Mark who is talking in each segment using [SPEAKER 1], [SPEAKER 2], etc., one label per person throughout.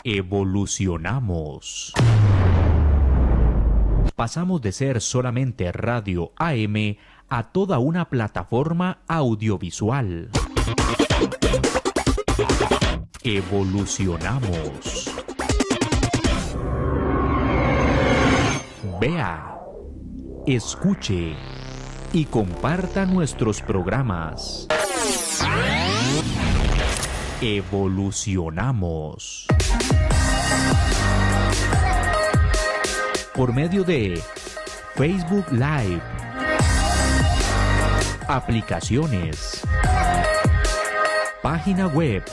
[SPEAKER 1] Evolucionamos. Pasamos de ser solamente radio AM a toda una plataforma audiovisual. Evolucionamos. Vea, escuche y comparta nuestros programas. Evolucionamos. Por medio de Facebook Live, aplicaciones, página web,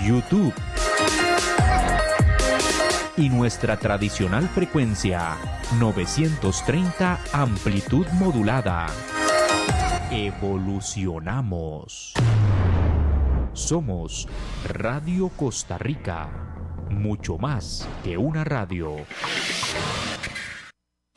[SPEAKER 1] YouTube y nuestra tradicional frecuencia 930 amplitud modulada. Evolucionamos. Somos Radio Costa Rica, mucho más que una radio.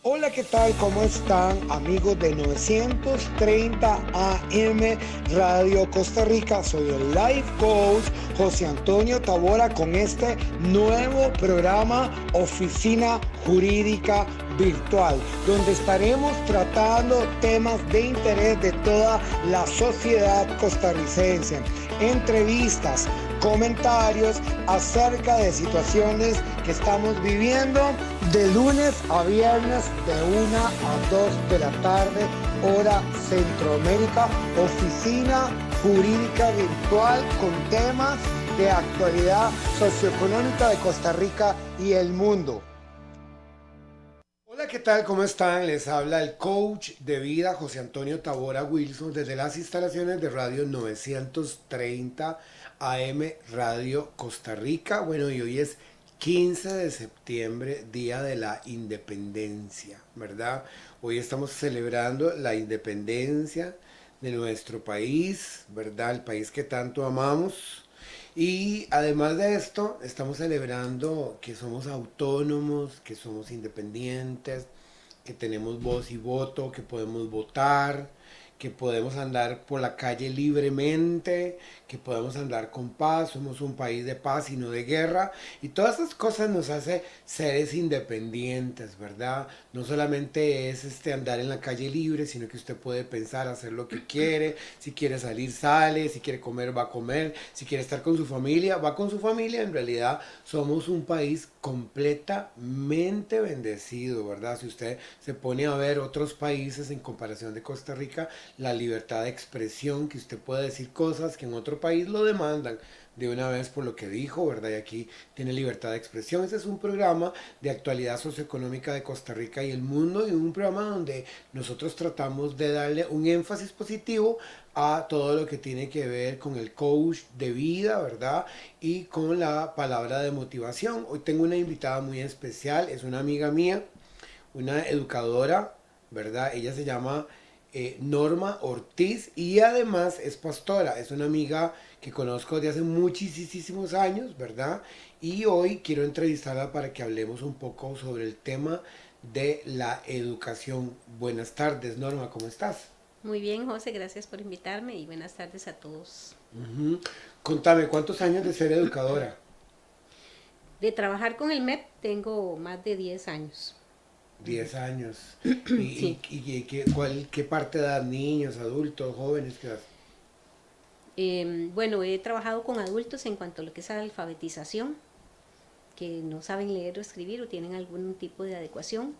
[SPEAKER 2] Hola, ¿qué tal? ¿Cómo están, amigos de 930 AM Radio Costa Rica? Soy el Life Coach José Antonio Tabora con este nuevo programa Oficina Jurídica Virtual, donde estaremos tratando temas de interés de toda la sociedad costarricense, entrevistas, comentarios acerca de situaciones que estamos viviendo de lunes a viernes de 1 a 2 de la tarde, hora Centroamérica, Oficina Jurídica Virtual con temas de actualidad socioeconómica de Costa Rica y el mundo. Hola, ¿qué tal? ¿Cómo están? Les habla el coach de vida José Antonio Tabora Wilson desde las instalaciones de Radio 930 AM Radio Costa Rica. Bueno, y hoy es 15 de septiembre, Día de la Independencia, ¿verdad? Hoy estamos celebrando la independencia de nuestro país, ¿verdad? El país que tanto amamos. Y además de esto, estamos celebrando que somos autónomos, que somos independientes, que tenemos voz y voto, que podemos votar, que podemos andar por la calle libremente, que podemos andar con paz, somos un país de paz y no de guerra, y todas esas cosas nos hace seres independientes, ¿verdad? No solamente es andar en la calle libre, sino que usted puede pensar, hacer lo que quiere, si quiere salir, sale, si quiere comer, va a comer, si quiere estar con su familia, va con su familia. En realidad somos un país completamente bendecido, ¿verdad? Si usted se pone a ver otros países en comparación de Costa Rica, la libertad de expresión, que usted puede decir cosas que en otro país lo demandan de una vez por lo que dijo, ¿verdad? Y aquí tiene libertad de expresión. Este es un programa de actualidad socioeconómica de Costa Rica y el mundo, y un programa donde nosotros tratamos de darle un énfasis positivo a todo lo que tiene que ver con el coach de vida, ¿verdad? Y con la palabra de motivación. Hoy tengo una invitada muy especial, es una amiga mía, una educadora, ¿verdad? Ella se llama Norma Ortiz y además es pastora, es una amiga que conozco desde hace muchísimos años, ¿verdad? Y hoy quiero entrevistarla para que hablemos un poco sobre el tema de la educación. Buenas tardes, Norma, ¿cómo estás?
[SPEAKER 3] Muy bien, José, gracias por invitarme y buenas tardes a todos.
[SPEAKER 2] Contame, ¿cuántos años de ser educadora?
[SPEAKER 3] De trabajar con el MEP tengo más de 10 años.
[SPEAKER 2] 10 años.
[SPEAKER 3] Sí.
[SPEAKER 2] ¿Qué parte dan? ¿Niños, adultos, jóvenes? ¿Qué das?
[SPEAKER 3] Bueno, he trabajado con adultos en cuanto a lo que es alfabetización, que no saben leer o escribir o tienen algún tipo de adecuación,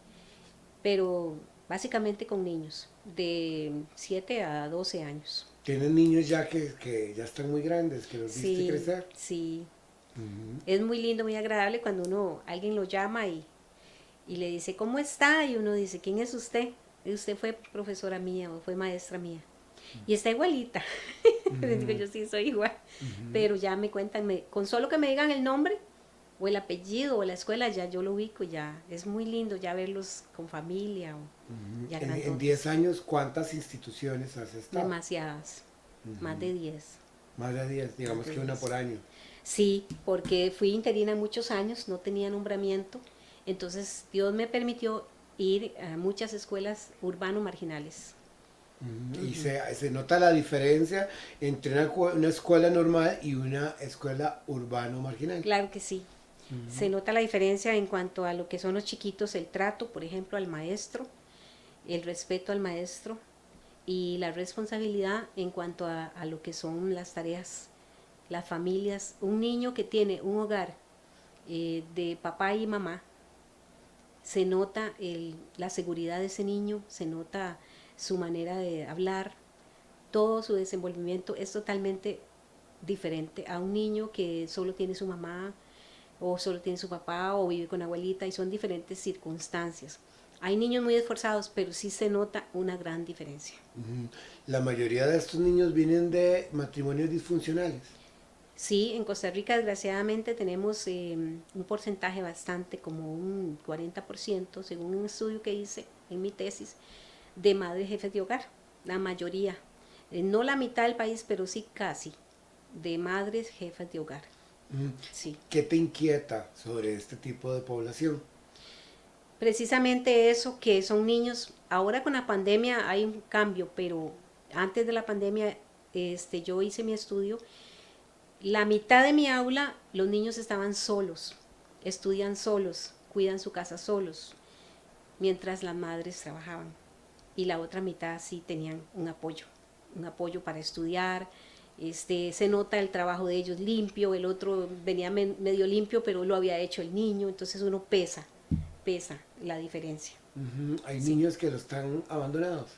[SPEAKER 3] pero básicamente con niños de 7 a 12 años.
[SPEAKER 2] ¿Tienen niños ya que ya están muy grandes, que los viste crecer?
[SPEAKER 3] Sí. Es muy lindo, muy agradable cuando alguien lo llama y le dice, ¿cómo está? Y uno dice, ¿quién es usted? Y usted fue profesora mía o fue maestra mía. Y está igualita. Les digo, yo sí soy igual. Pero ya me cuentan, con solo que me digan el nombre o el apellido o la escuela, ya yo lo ubico, ya es muy lindo ya verlos con familia. Ya
[SPEAKER 2] en 10 años, ¿cuántas instituciones has estado?
[SPEAKER 3] Demasiadas, más de 10.
[SPEAKER 2] Más de 10, digamos que 1 por año.
[SPEAKER 3] Sí, porque fui interina muchos años, no tenía nombramiento. Entonces Dios me permitió ir a muchas escuelas urbano marginales.
[SPEAKER 2] Y se nota la diferencia entre una escuela normal y una escuela urbano marginal.
[SPEAKER 3] Claro que sí. Se nota la diferencia en cuanto a lo que son los chiquitos, el trato, por ejemplo, al maestro, el respeto al maestro y la responsabilidad en cuanto a lo que son las tareas, las familias. Un niño que tiene un hogar de papá y mamá, se nota la seguridad de ese niño, se nota su manera de hablar, todo su desenvolvimiento es totalmente diferente a un niño que solo tiene su mamá o solo tiene su papá o vive con abuelita, y son diferentes circunstancias. Hay niños muy esforzados, pero sí se nota una gran diferencia.
[SPEAKER 2] La mayoría de estos niños vienen de matrimonios disfuncionales.
[SPEAKER 3] Sí, en Costa Rica desgraciadamente tenemos un porcentaje bastante, como un 40%, según un estudio que hice en mi tesis, de madres jefes de hogar, la mayoría. No la mitad del país, pero sí casi, de madres jefes de hogar. Sí.
[SPEAKER 2] ¿Qué te inquieta sobre este tipo de población?
[SPEAKER 3] Precisamente eso, que son niños, ahora con la pandemia hay un cambio, pero antes de la pandemia yo hice mi estudio. La mitad de mi aula, los niños estaban solos, estudian solos, cuidan su casa solos, mientras las madres trabajaban. Y la otra mitad sí tenían un apoyo para estudiar. Se nota el trabajo de ellos limpio, el otro venía medio limpio, pero lo había hecho el niño, entonces uno pesa la diferencia.
[SPEAKER 2] ¿Hay niños que los están abandonados?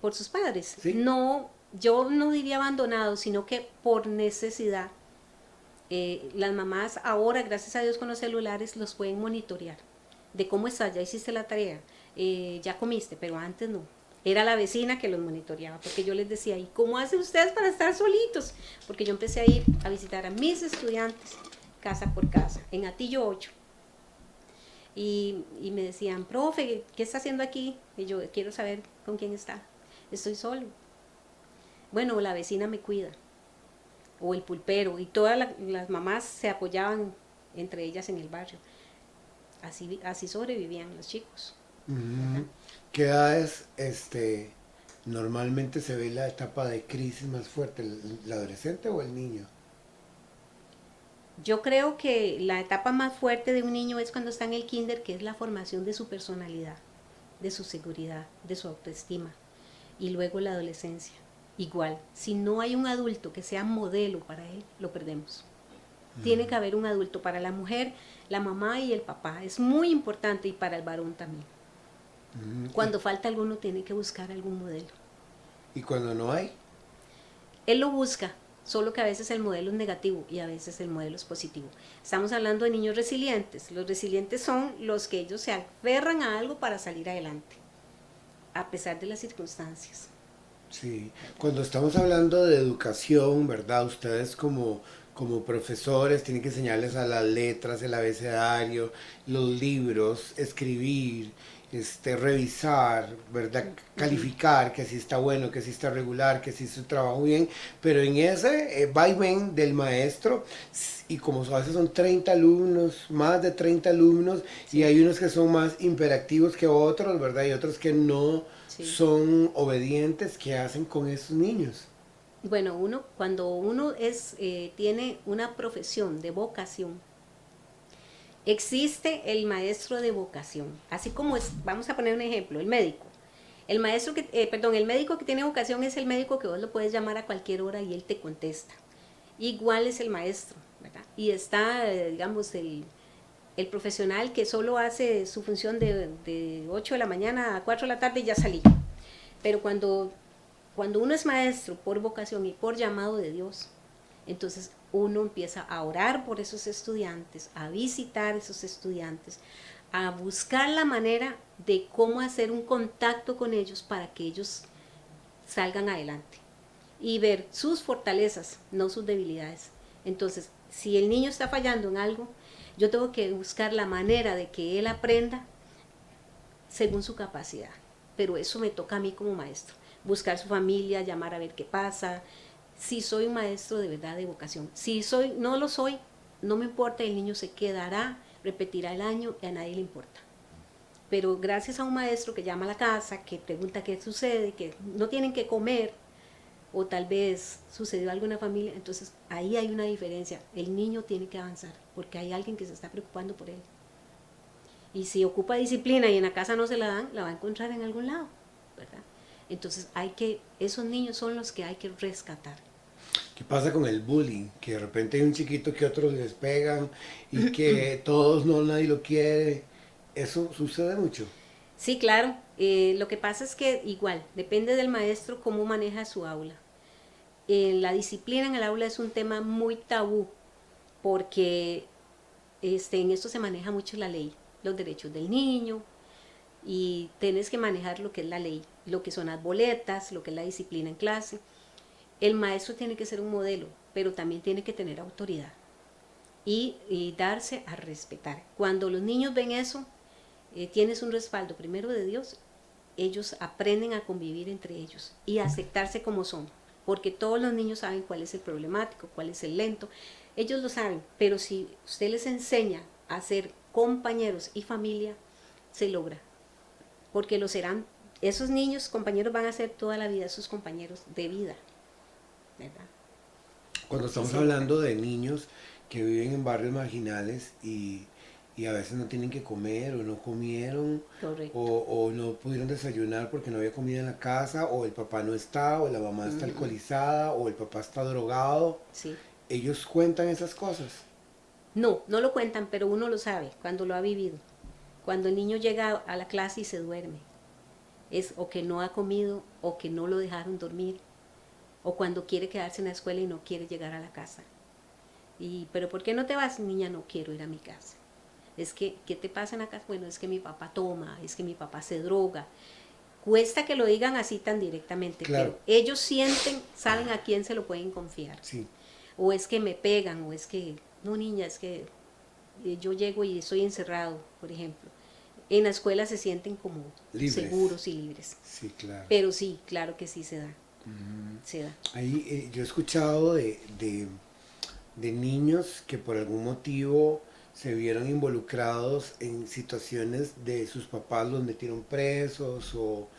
[SPEAKER 3] Por sus padres.
[SPEAKER 2] ¿Sí?
[SPEAKER 3] No, yo no diría abandonados, sino que por necesidad. Las mamás ahora, gracias a Dios con los celulares, los pueden monitorear. De cómo estás, ya hiciste la tarea, ya comiste, pero antes no. Era la vecina que los monitoreaba, porque yo les decía, ¿y cómo hacen ustedes para estar solitos? Porque yo empecé a ir a visitar a mis estudiantes, casa por casa, en Atillo 8. Y me decían, profe, ¿qué está haciendo aquí? Y yo, quiero saber con quién está. Estoy solo. Bueno, la vecina me cuida, o el pulpero, y todas las mamás se apoyaban entre ellas en el barrio. Así sobrevivían los chicos.
[SPEAKER 2] ¿Qué edades normalmente se ve la etapa de crisis más fuerte, el adolescente o el niño?
[SPEAKER 3] Yo creo que la etapa más fuerte de un niño es cuando está en el kinder, que es la formación de su personalidad, de su seguridad, de su autoestima, y luego la adolescencia. Igual, si no hay un adulto que sea modelo para él, lo perdemos. Tiene que haber un adulto para la mujer, la mamá y el papá. Es muy importante, y para el varón también. Cuando falta alguno, tiene que buscar algún modelo.
[SPEAKER 2] ¿Y cuando no hay?
[SPEAKER 3] Él lo busca, solo que a veces el modelo es negativo y a veces el modelo es positivo. Estamos hablando de niños resilientes. Los resilientes son los que ellos se aferran a algo para salir adelante, a pesar de las circunstancias.
[SPEAKER 2] Sí, cuando estamos hablando de educación, ¿verdad? Ustedes como profesores tienen que enseñarles a las letras, el abecedario, los libros, escribir, revisar, ¿verdad? Calificar, que si está bueno, que si está regular, que si su trabajo bien, pero en ese vaivén del maestro, y como a veces son 30 alumnos, más de 30 alumnos, sí. Y hay unos que son más hiperactivos que otros, ¿verdad? Y otros que no son obedientes, ¿qué hacen con esos niños?
[SPEAKER 3] Bueno, cuando uno tiene una profesión de vocación, existe el maestro de vocación, así como vamos a poner un ejemplo, el médico. El médico que tiene vocación es el médico que vos lo puedes llamar a cualquier hora y él te contesta. Igual es el maestro, ¿verdad? Y está, digamos, el profesional que solo hace su función de 8 de la mañana a 4 de la tarde y ya salí. Pero cuando uno es maestro por vocación y por llamado de Dios, entonces uno empieza a orar por esos estudiantes, a visitar esos estudiantes, a buscar la manera de cómo hacer un contacto con ellos para que ellos salgan adelante y ver sus fortalezas, no sus debilidades. Entonces, si el niño está fallando en algo, yo tengo que buscar la manera de que él aprenda según su capacidad, pero eso me toca a mí como maestro, buscar su familia, llamar a ver qué pasa, si soy un maestro de verdad de vocación. Si no lo soy, no me importa, el niño se quedará, repetirá el año y a nadie le importa. pero gracias a un maestro que llama a la casa, que pregunta qué sucede, que no tienen que comer, o tal vez sucedió algo en la familia, entonces ahí hay una diferencia. El niño tiene que avanzar, porque hay alguien que se está preocupando por él. Y si ocupa disciplina y en la casa no se la dan, la va a encontrar en algún lado, ¿verdad? Entonces esos niños son los que hay que rescatar.
[SPEAKER 2] ¿Qué pasa con el bullying? Que de repente hay un chiquito que otros les pegan y que todos nadie lo quiere. ¿Eso sucede mucho?
[SPEAKER 3] Sí, claro. Lo que pasa es que igual, depende del maestro cómo maneja su aula. La disciplina en el aula es un tema muy tabú, porque en esto se maneja mucho la ley, los derechos del niño, y tienes que manejar lo que es la ley, lo que son las boletas, lo que es la disciplina en clase. El maestro tiene que ser un modelo, pero también tiene que tener autoridad y darse a respetar. Cuando los niños ven eso, tienes un respaldo primero de Dios, ellos aprenden a convivir entre ellos y a aceptarse como son, porque todos los niños saben cuál es el problemático, cuál es el lento, ellos lo saben, pero si usted les enseña a ser compañeros y familia, se logra, porque lo serán. Esos niños, compañeros, van a ser toda la vida sus compañeros de vida, ¿verdad?
[SPEAKER 2] Cuando estamos hablando de niños que viven en barrios marginales y a veces no tienen que comer o no comieron o no pudieron desayunar porque no había comida en la casa, o el papá no está, o la mamá está alcoholizada, o el papá está drogado.
[SPEAKER 3] Sí.
[SPEAKER 2] ¿Ellos cuentan esas cosas?
[SPEAKER 3] No lo cuentan, pero uno lo sabe cuando lo ha vivido. Cuando el niño llega a la clase y se duerme, es o que no ha comido o que no lo dejaron dormir, o cuando quiere quedarse en la escuela y no quiere llegar a la casa. Pero ¿por qué no te vas, niña? No quiero ir a mi casa. Es que, ¿qué te pasa en la casa? Bueno, es que mi papá toma, es que mi papá se droga. Cuesta que lo digan así tan directamente,
[SPEAKER 2] claro,
[SPEAKER 3] pero ellos saben a quién se lo pueden confiar.
[SPEAKER 2] Sí.
[SPEAKER 3] O es que me pegan, o es que, no niña, es que yo llego y estoy encerrado, por ejemplo. En la escuela se sienten como libres, seguros y libres.
[SPEAKER 2] Sí, claro.
[SPEAKER 3] Pero sí, claro que sí se da. Se da.
[SPEAKER 2] Ahí yo he escuchado de niños que por algún motivo se vieron involucrados en situaciones de sus papás, los metieron presos, o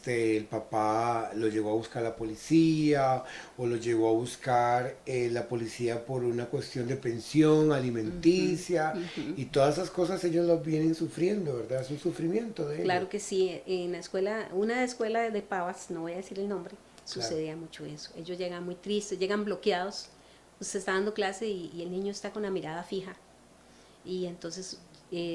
[SPEAKER 2] el papá lo llevó a buscar la policía, o lo llevó a buscar la policía por una cuestión de pensión alimenticia, y todas esas cosas ellos las vienen sufriendo, ¿verdad? Es un sufrimiento de ellos.
[SPEAKER 3] Claro que sí. En la escuela, una escuela de Pavas, no voy a decir el nombre, sucedía mucho eso. Ellos llegan muy tristes, llegan bloqueados. Usted está dando clase y el niño está con la mirada fija. Y entonces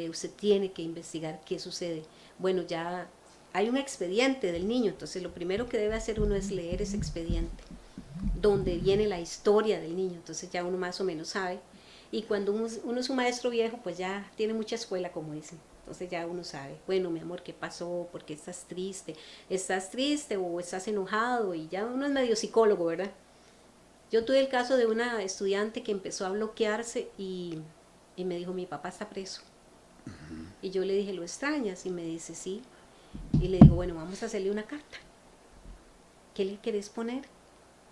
[SPEAKER 3] usted tiene que investigar qué sucede. Bueno, ya hay un expediente del niño, entonces lo primero que debe hacer uno es leer ese expediente, donde viene la historia del niño, entonces ya uno más o menos sabe. Y cuando uno es un maestro viejo, pues ya tiene mucha escuela, como dicen. Entonces ya uno sabe, bueno, mi amor, ¿qué pasó? ¿Por qué estás triste? ¿Estás triste o estás enojado? Y ya uno es medio psicólogo, ¿verdad? Yo tuve el caso de una estudiante que empezó a bloquearse y me dijo, mi papá está preso. Y yo le dije, ¿lo extrañas? Y me dice, sí. Y le digo, bueno, vamos a hacerle una carta. ¿Qué le querés poner?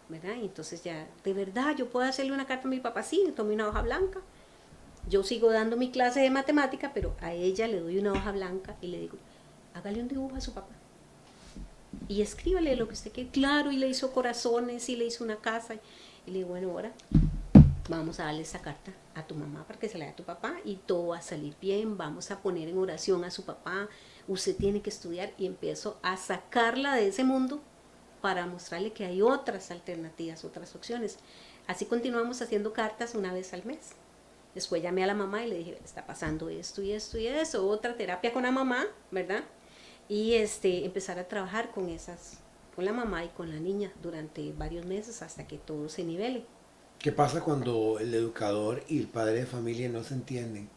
[SPEAKER 3] ¿Verdad? Y entonces ya, de verdad, yo puedo hacerle una carta a mi papá, sí, tomé una hoja blanca. Yo sigo dando mi clase de matemática, pero a ella le doy una hoja blanca y le digo, hágale un dibujo a su papá. Y escríbale lo que usted quiere. Claro, y le hizo corazones, y le hizo una casa. Y le digo, bueno, ahora vamos a darle esa carta a tu mamá para que se la dé a tu papá y todo va a salir bien, vamos a poner en oración a su papá, usted tiene que estudiar, y empiezo a sacarla de ese mundo para mostrarle que hay otras alternativas, otras opciones. Así continuamos haciendo cartas una vez al mes. Después llamé a la mamá y le dije, está pasando esto y esto y eso, otra terapia con la mamá, ¿verdad? Y empezar a trabajar con la mamá y con la niña durante varios meses hasta que todo se nivele.
[SPEAKER 2] ¿Qué pasa cuando el educador y el padre de familia no se entienden?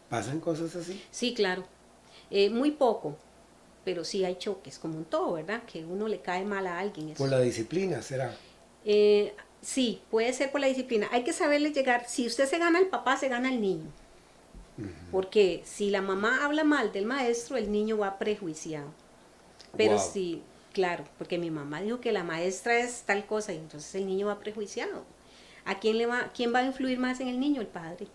[SPEAKER 2] ¿Pasan cosas así?
[SPEAKER 3] Sí, claro. Muy poco, pero sí hay choques, como en todo, ¿verdad? Que uno le cae mal a alguien. Eso.
[SPEAKER 2] ¿Por la disciplina será?
[SPEAKER 3] Sí, puede ser por la disciplina. Hay que saberle llegar. Si usted se gana al papá, se gana al niño. Porque si la mamá habla mal del maestro, el niño va prejuiciado. Pero sí, claro, porque mi mamá dijo que la maestra es tal cosa y entonces el niño va prejuiciado. ¿A quién va a influir más en el niño? El padre.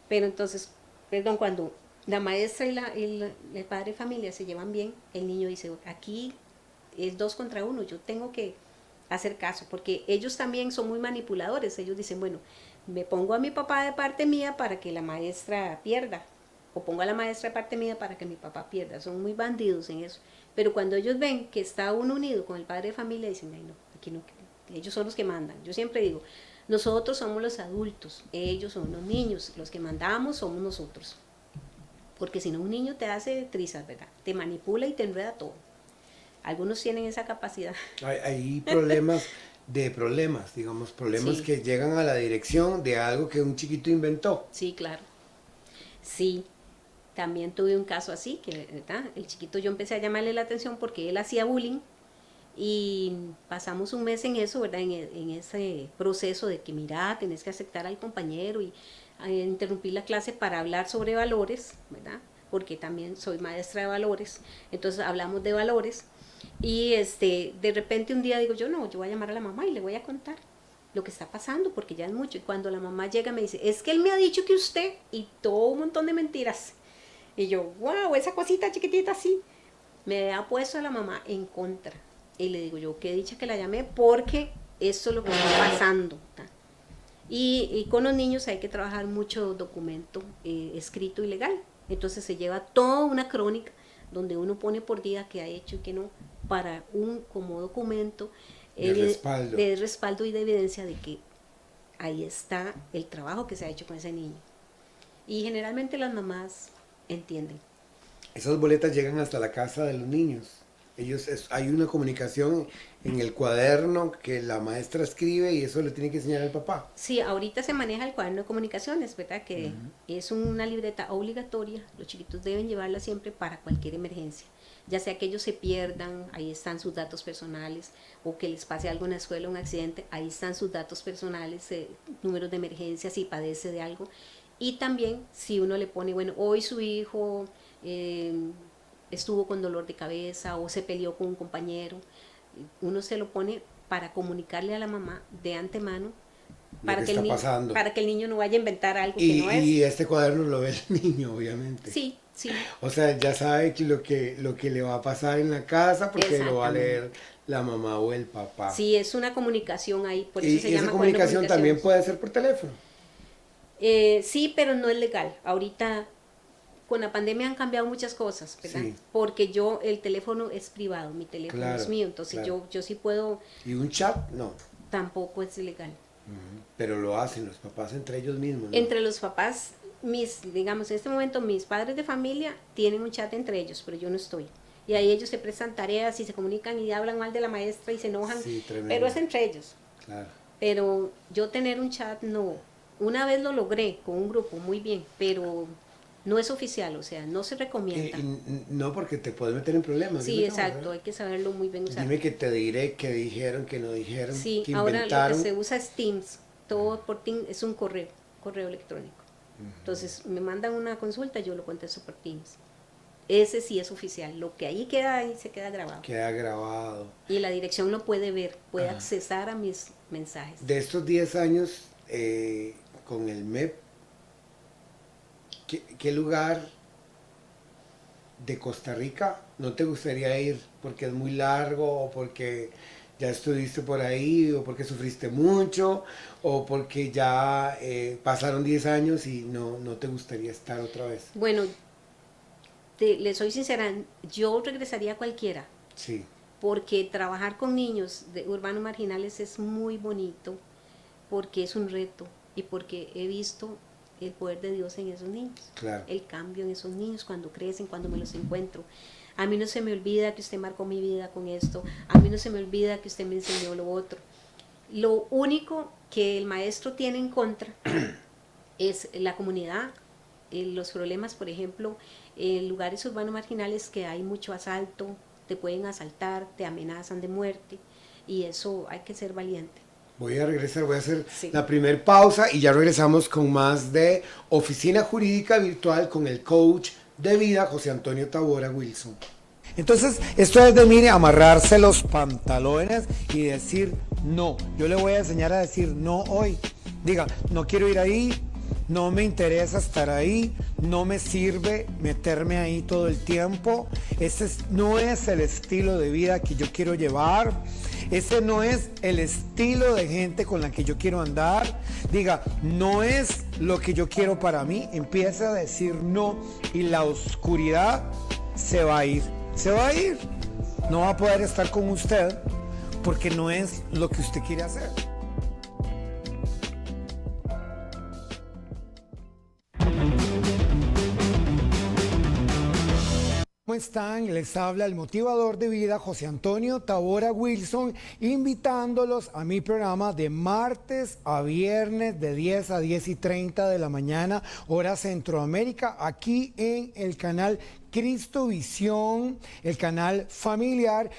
[SPEAKER 3] Pero entonces, perdón, cuando la maestra y el padre de familia se llevan bien, el niño dice, aquí es 2 contra 1, yo tengo que hacer caso, porque ellos también son muy manipuladores, ellos dicen, bueno, me pongo a mi papá de parte mía para que la maestra pierda, o pongo a la maestra de parte mía para que mi papá pierda, son muy bandidos en eso, pero cuando ellos ven que está uno unido con el padre de familia, dicen, ay no, aquí no, ellos son los que mandan. Yo siempre digo, nosotros somos los adultos, ellos son los niños, los que mandamos somos nosotros, porque si no un niño te hace trizas, ¿verdad? Te manipula y te enreda todo. Algunos tienen esa capacidad.
[SPEAKER 2] Hay problemas digamos, problemas
[SPEAKER 3] Sí.
[SPEAKER 2] que llegan a la dirección de algo que un chiquito inventó.
[SPEAKER 3] Sí, claro. Sí, también tuve un caso así, que ¿verdad? El chiquito yo empecé a llamarle la atención porque él hacía bullying y pasamos un mes en eso, ¿verdad? En ese proceso de que mira, tenés que aceptar al compañero y interrumpir la clase para hablar sobre valores, ¿verdad? Porque también soy maestra de valores, entonces hablamos de valores. Y de repente un día digo yo voy a llamar a la mamá y le voy a contar lo que está pasando porque ya es mucho. Y cuando la mamá llega me dice, es que él me ha dicho que usted, y todo un montón de mentiras. Y yo, wow, esa cosita chiquitita así. Me ha puesto a la mamá en contra. Y le digo yo, qué dicha que la llamé porque esto es lo que está pasando. Y con los niños hay que trabajar mucho documento escrito y legal. Entonces se lleva toda una crónica donde uno pone por día qué ha hecho y qué no, para como documento de respaldo y de evidencia de que ahí está el trabajo que se ha hecho con ese niño. Y generalmente las mamás entienden.
[SPEAKER 2] Esas boletas llegan hasta la casa de los niños. Hay una comunicación en el cuaderno que la maestra escribe y eso le tiene que enseñar al papá.
[SPEAKER 3] Sí, ahorita se maneja el cuaderno de comunicaciones, ¿verdad? Que es una libreta obligatoria, los chiquitos deben llevarla siempre para cualquier emergencia, ya sea que ellos se pierdan, ahí están sus datos personales, o que les pase algo en la escuela, un accidente, ahí están sus datos personales, números de emergencia si padece de algo, y también si uno le pone, bueno, hoy su hijo estuvo con dolor de cabeza o se peleó con un compañero, uno se lo pone para comunicarle a la mamá de antemano para que el niño no vaya a inventar algo que no es.
[SPEAKER 2] Y este cuaderno lo ve el niño, obviamente.
[SPEAKER 3] Sí, sí.
[SPEAKER 2] O sea, ya sabe que lo que le va a pasar en la casa porque lo va a leer la mamá o el papá.
[SPEAKER 3] Sí, es una comunicación ahí, por eso se llama.
[SPEAKER 2] ¿Y esa comunicación también puede ser por teléfono?
[SPEAKER 3] Sí, pero no es legal. Ahorita con la pandemia han cambiado muchas cosas, ¿verdad? Sí. Porque el teléfono es privado, mi teléfono es mío, entonces yo sí puedo.
[SPEAKER 2] ¿Y un chat? No.
[SPEAKER 3] Tampoco es ilegal.
[SPEAKER 2] Pero lo hacen los papás entre ellos mismos, ¿no?
[SPEAKER 3] Entre los papás, digamos, en este momento mis padres de familia tienen un chat entre ellos, pero yo no estoy. Y ahí ellos se prestan tareas y se comunican y hablan mal de la maestra y se enojan, sí, pero es entre ellos. Claro. Pero yo tener un chat, no. Una vez lo logré con un grupo, muy bien, pero no es oficial, o sea, no se recomienda.
[SPEAKER 2] No, porque te puedes meter en problemas.
[SPEAKER 3] Sí, exacto, hay que saberlo muy bien usar.
[SPEAKER 2] Dime que te diré, que dijeron, que no dijeron,
[SPEAKER 3] sí,
[SPEAKER 2] que
[SPEAKER 3] ahora
[SPEAKER 2] inventaron.
[SPEAKER 3] Lo que se usa es Teams, todo por Teams, es un correo electrónico. Entonces me mandan una consulta, yo lo contesto por Teams. Ese sí es oficial, lo que ahí se queda grabado.
[SPEAKER 2] Queda grabado.
[SPEAKER 3] Y la dirección lo puede ver, puede accesar a mis mensajes.
[SPEAKER 2] De estos 10 años con el MEP, ¿qué lugar de Costa Rica no te gustaría ir? ¿Porque es muy largo o porque ya estuviste por ahí o porque sufriste mucho o porque ya pasaron 10 años y no te gustaría estar otra vez?
[SPEAKER 3] Bueno, le soy sincera, yo regresaría a cualquiera.
[SPEAKER 2] Sí.
[SPEAKER 3] Porque trabajar con niños de urbanos marginales es muy bonito, porque es un reto y porque he visto el poder de Dios en esos niños, claro. El cambio en esos niños cuando crecen, cuando me los encuentro. A mí no se me olvida que usted marcó mi vida con esto, a mí no se me olvida que usted me enseñó lo otro. Lo único que el maestro tiene en contra es la comunidad, los problemas, por ejemplo, en lugares urbanos marginales que hay mucho asalto, te pueden asaltar, te amenazan de muerte y eso hay que ser valiente.
[SPEAKER 2] Voy a regresar, voy a hacer la primer pausa y ya regresamos con más de Oficina Jurídica Virtual con el coach de vida José Antonio Tavora Wilson. Entonces, esto es de, mire, amarrarse los pantalones y decir no. Yo le voy a enseñar a decir no hoy. Diga, no quiero ir ahí, no me interesa estar ahí, no me sirve meterme ahí todo el tiempo. No es el estilo de vida que yo quiero llevar. Ese no es el estilo de gente con la que yo quiero andar. Diga, no es lo que yo quiero para mí. Empieza a decir no y la oscuridad se va a ir. Se va a ir. No va a poder estar con usted porque no es lo que usted quiere hacer. ¿Cómo están? Les habla el motivador de vida José Antonio Tabora Wilson, invitándolos a mi programa de martes a viernes de 10 a 10:30 de la mañana, hora Centroamérica, aquí en el canal Cristo Visión, el canal familiar.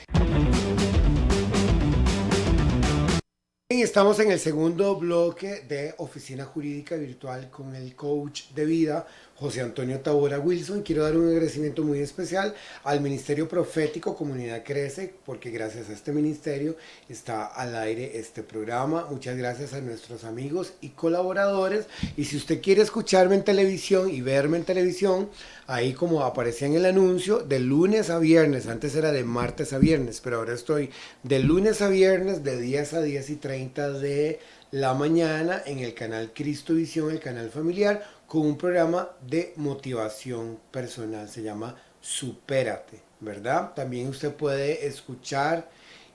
[SPEAKER 2] Y estamos en el segundo bloque de Oficina Jurídica Virtual con el coach de vida José Antonio Tabora Wilson. Quiero dar un agradecimiento muy especial al Ministerio Profético Comunidad Crece, porque gracias a este ministerio está al aire este programa. Muchas gracias a nuestros amigos y colaboradores. Y si usted quiere escucharme en televisión y verme en televisión, ahí como aparecía en el anuncio, de lunes a viernes, antes era de martes a viernes, pero ahora estoy de lunes a viernes de 10 a 10:30 de la mañana en el canal Cristo Visión, el canal familiar, con un programa de motivación personal, se llama Supérate, ¿verdad? También usted puede escuchar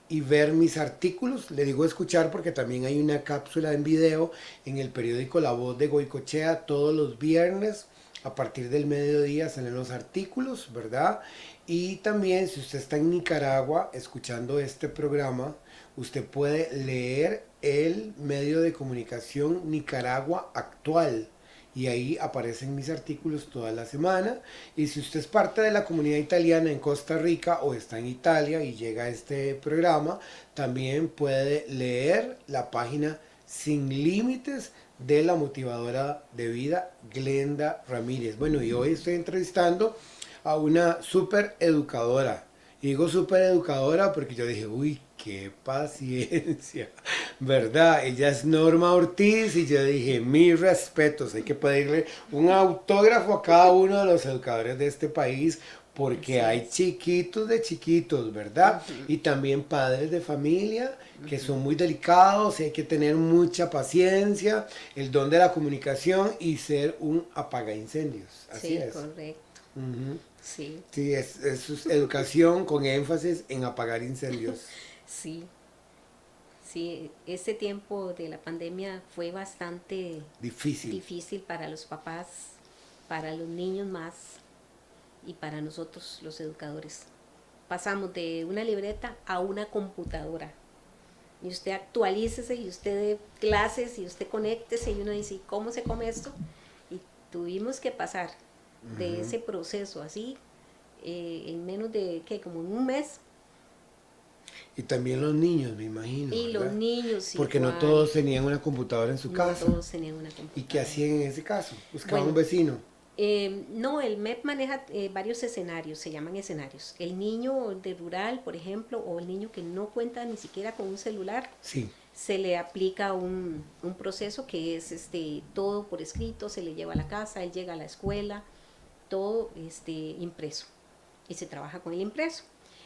[SPEAKER 2] y ver mis artículos. Le digo escuchar porque también hay una cápsula en video en el periódico La Voz de Goicoechea todos los viernes. A partir del mediodía salen los artículos, ¿verdad? Y también si usted está en Nicaragua escuchando este programa, usted puede leer el medio de comunicación Nicaragua Actual. Y ahí aparecen mis artículos toda la semana. Y si usted es parte de la comunidad italiana en Costa Rica o está en Italia y llega a este programa, también puede leer la página Sin Límites de la motivadora de vida Glenda Ramírez. Bueno, y hoy estoy entrevistando a una súper educadora. Y digo súper educadora porque yo dije, uy, qué paciencia, ¿verdad? Ella es Norma Ortiz y yo dije, mis respetos, hay que pedirle un autógrafo a cada uno de los educadores de este país porque hay chiquitos de chiquitos, ¿verdad? Y también padres de familia que son muy delicados y hay que tener mucha paciencia, el don de la comunicación y ser un apagaincendios. Así es.
[SPEAKER 3] Correcto. Sí.
[SPEAKER 2] Sí, es educación con énfasis en apagar incendios.
[SPEAKER 3] Sí, sí, este tiempo de la pandemia fue bastante difícil para los papás, para los niños más y para nosotros los educadores. Pasamos de una libreta a una computadora. Y usted actualícese y usted dé clases y usted conéctese y uno dice, ¿cómo se come esto? Y tuvimos que pasar de ese proceso así en menos de, ¿qué? Como en un mes.
[SPEAKER 2] Y también los niños, me imagino.
[SPEAKER 3] Y
[SPEAKER 2] ¿verdad?
[SPEAKER 3] los niños,
[SPEAKER 2] porque
[SPEAKER 3] igual.
[SPEAKER 2] no todos tenían una computadora en su casa.
[SPEAKER 3] No todos tenían una computadora.
[SPEAKER 2] ¿Y qué hacían en ese caso? ¿Buscaban
[SPEAKER 3] Bueno,
[SPEAKER 2] un vecino?
[SPEAKER 3] No, el MEP maneja varios escenarios, se llaman escenarios. El niño de rural, por ejemplo, o el niño que no cuenta ni siquiera con un celular,
[SPEAKER 2] Sí.
[SPEAKER 3] se le aplica un proceso que es todo por escrito, se le lleva a la casa, él llega a la escuela, todo impreso. Y se trabaja con el impreso.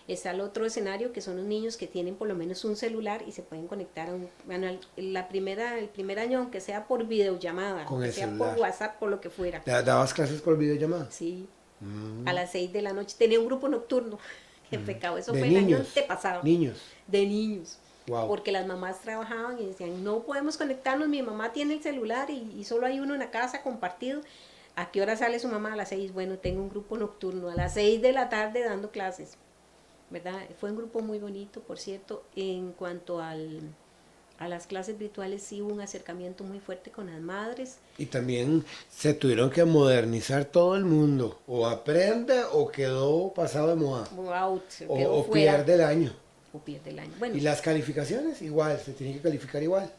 [SPEAKER 3] Está el otro escenario que son los niños que tienen por lo menos un celular y se pueden conectar a el primer año, aunque sea por videollamada,
[SPEAKER 2] Con
[SPEAKER 3] aunque
[SPEAKER 2] el
[SPEAKER 3] sea
[SPEAKER 2] celular.
[SPEAKER 3] por WhatsApp, por lo que fuera.
[SPEAKER 2] ¿Dabas clases por videollamada?
[SPEAKER 3] Sí, a las 6 de la noche. Tenía un grupo nocturno. Qué pecado, eso
[SPEAKER 2] ¿De
[SPEAKER 3] fue el año
[SPEAKER 2] niños?
[SPEAKER 3] antepasado.
[SPEAKER 2] Niños.
[SPEAKER 3] De niños.
[SPEAKER 2] Wow.
[SPEAKER 3] Porque las mamás trabajaban y decían, no podemos conectarnos, mi mamá tiene el celular y solo hay uno en la casa compartido. ¿A qué hora sale su mamá? A las 6. Bueno, tengo un grupo nocturno a las 6 de la tarde dando clases, ¿verdad? Fue un grupo muy bonito, por cierto. En cuanto a las clases virtuales, sí hubo un acercamiento muy fuerte con las madres.
[SPEAKER 2] Y también se tuvieron que modernizar todo el mundo. O aprende o quedó pasado de moda. O pierde el año.
[SPEAKER 3] O pierde el año. Bueno,
[SPEAKER 2] ¿Y las calificaciones? Igual, se tienen que calificar igual.